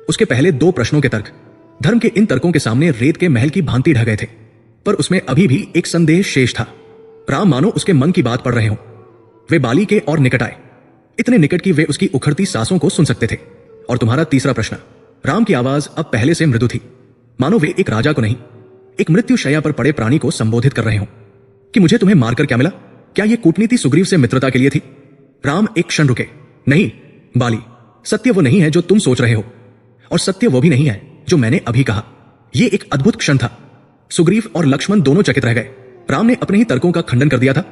उसके पहले 2 प्रश्नों के तर्क धर्म के इन तर्कों के सामने रेत के महल की भांति ढह गए थे, पर उसमें अभी भी एक संदेह शेष था। राम मानो उसके मन की बात पढ़ रहे हों। वे बाली के और निकट आए, इतने निकट कि वे उसकी उखड़ती सांसों को सुन सकते थे। और तुम्हारा तीसरा प्रश्न। राम की आवाज अब पहले से मृदु थी, मानो वे एक राजा को नहीं, एक मृत्यु शैया पर पड़े प्राणी को संबोधित कर रहे हों। कि मुझे तुम्हें मारकर क्या मिला? क्या यह कूटनीति सुग्रीव से मित्रता के लिए थी? राम एक क्षण रुके। नहीं बाली, सत्य वो नहीं है जो तुम सोच रहे हो, और सत्य वो भी नहीं है जो मैंने अभी कहा। यह एक अद्भुत क्षण था। सुग्रीव और लक्ष्मण दोनों चकित रह गए। राम ने अपने ही तर्कों का खंडन कर दिया था।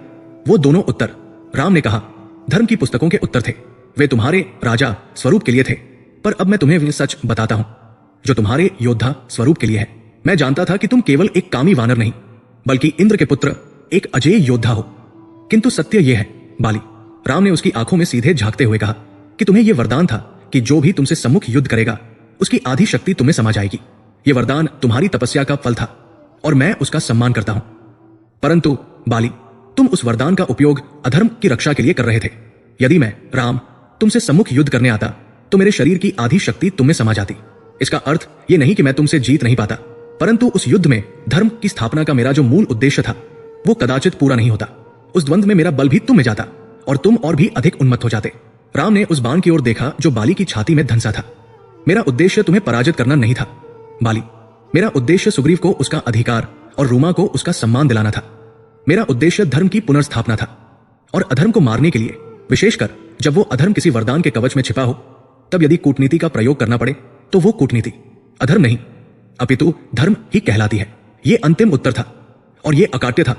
वो दोनों उत्तर, राम ने कहा, धर्म की पुस्तकों के उत्तर थे। वे तुम्हारे राजा स्वरूप के लिए थे, पर अब मैं तुम्हें वे सच बताता हूं जो तुम्हारे योद्धा स्वरूप के लिए है। मैं जानता था कि तुम केवल एक कामी वानर नहीं, बल्कि इंद्र के पुत्र, एक अजेय योद्धा हो। किंतु सत्य यह है बाली, राम ने उसकी आंखों में सीधे झांकते हुए कहा, कि तुम्हें यह वरदान था कि जो भी तुमसे सम्मुख युद्ध करेगा उसकी आधी शक्ति तुम्हें समा जाएगी। यह वरदान तुम्हारी तपस्या का फल था और मैं उसका सम्मान करता हूं। परंतु बाली, तुम उस वरदान का उपयोग अधर्म की रक्षा के लिए कर रहे थे। यदि मैं राम तुमसे सम्मुख युद्ध करने आता तो मेरे शरीर की आधी शक्ति तुम में समा जाती। इसका अर्थ यह नहीं कि मैं तुमसे जीत नहीं पाता, परंतु उस युद्ध में धर्म की स्थापना का मेरा जो मूल उद्देश्य था वो कदाचित पूरा नहीं होता। उस द्वंद्व में मेरा बल भी तुम में जाता और तुम और भी अधिक उन्मत्त हो जाते। राम ने उस बाण की ओर देखा जो बाली की छाती में धंसा था। मेरा उद्देश्य तुम्हें पराजित करना नहीं था बाली, मेरा उद्देश्य सुग्रीव को उसका अधिकार और रूमा को उसका सम्मान दिलाना था। मेरा उद्देश्य धर्म की पुनर्स्थापना था, और अधर्म को मारने के लिए, विशेषकर जब वो अधर्म किसी वरदान के कवच में छिपा हो, तब यदि कूटनीति का प्रयोग करना पड़े तो वो कूटनीति अधर्म नहीं अपितु धर्म ही कहलाती है। ये अंतिम उत्तर था और ये अकाट्य था।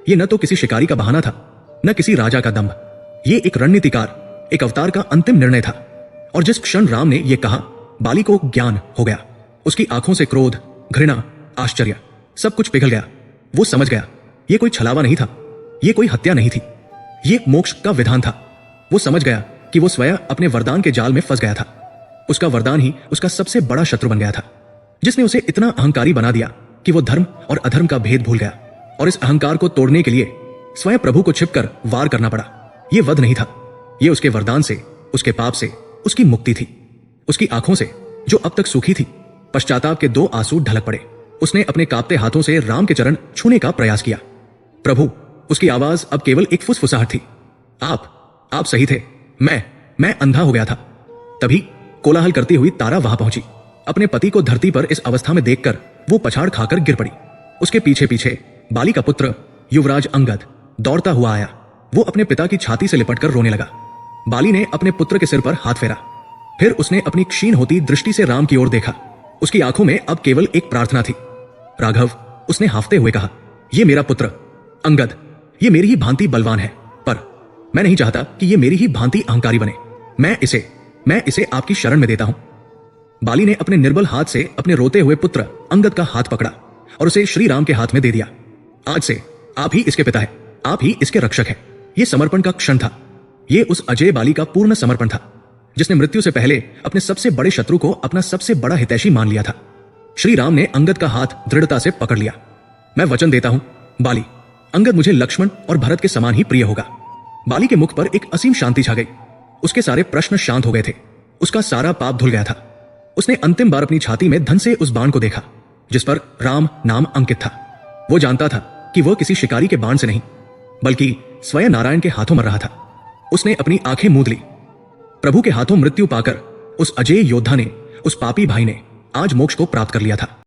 ये न तो किसी शिकारी का बहाना था, न किसी राजा का दंभ। ये एक रणनीतिकार, एक अवतार का अंतिम निर्णय था। और जिस क्षण राम ने यह कहा, बाली को ज्ञान हो गया। उसकी आंखों से क्रोध, घृणा, आश्चर्य सब कुछ पिघल गया। वो समझ गया ये कोई छलावा नहीं था, ये कोई हत्या नहीं थी, ये मोक्ष का विधान था। वो समझ गया कि वो स्वयं अपने वरदान के जाल में फंस गया था। उसका वरदान ही उसका सबसे बड़ा शत्रु बन गया था, जिसने उसे इतना अहंकारी बना दिया कि वो धर्म और अधर्म का भेद भूल गया। और इस अहंकार को तोड़ने के लिए स्वयं प्रभु को छिपकर वार करना पड़ा। ये वध नहीं था, ये उसके वरदान से, उसके पाप से उसकी मुक्ति थी। उसकी आंखों से जो अब तक सूखी थी, पश्चाताप के 2 आंसू ढलक पड़े। उसने अपने कांपते हाथों से राम के चरण छूने का प्रयास किया। प्रभु, उसकी आवाज अब केवल एक फुसफुसाहट थी। आप सही थे, मैं अंधा हो गया था। तभी कोलाहल करती हुई तारा वहां पहुंची। अपने पति को धरती पर इस अवस्था में देखकर वो पछाड़ खाकर गिर पड़ी। उसके पीछे पीछे बाली का पुत्र युवराज अंगद दौड़ता हुआ आया। वो अपने पिता की छाती से लिपटकर रोने लगा। बाली ने अपने पुत्र के सिर पर हाथ फेरा। फिर उसने अपनी क्षीण होती दृष्टि से राम की ओर देखा। उसकी आंखों में अब केवल एक प्रार्थना थी। राघव, उसने हाफते हुए कहा, यह मेरा पुत्र अंगद, ये मेरी ही भांति बलवान है, पर मैं नहीं चाहता कि ये मेरी ही भांति अहंकारी बने। मैं इसे आपकी शरण में देता हूं। बाली ने अपने निर्बल हाथ से अपने रोते हुए पुत्र अंगद का हाथ पकड़ा और उसे श्री राम के हाथ में दे दिया। आज से आप ही इसके पिता है, आप ही इसके रक्षक है। यह समर्पण का क्षण था। यह उस अजय बाली का पूर्ण समर्पण था, जिसने मृत्यु से पहले अपने सबसे बड़े शत्रु को अपना सबसे बड़ा हितैषी मान लिया था। श्री राम ने अंगद का हाथ दृढ़ता से पकड़ लिया। मैं वचन देता हूं बाली, अंगद मुझे लक्ष्मण और भरत के समान ही प्रिय होगा। बाली के मुख पर एक असीम शांति छा गई। उसके सारे प्रश्न शांत हो गए थे। उसका सारा पाप धुल गया था। उसने अंतिम बार अपनी छाती में धन से उस बाण को देखा जिस पर राम नाम अंकित था। वो जानता था कि वह किसी शिकारी के बाण से नहीं, बल्कि स्वयं नारायण के हाथों मर रहा था। उसने अपनी आंखें मूंद ली। प्रभु के हाथों मृत्यु पाकर उस अजेय योद्धा ने, उस पापी भाई ने आज मोक्ष को प्राप्त कर लिया था।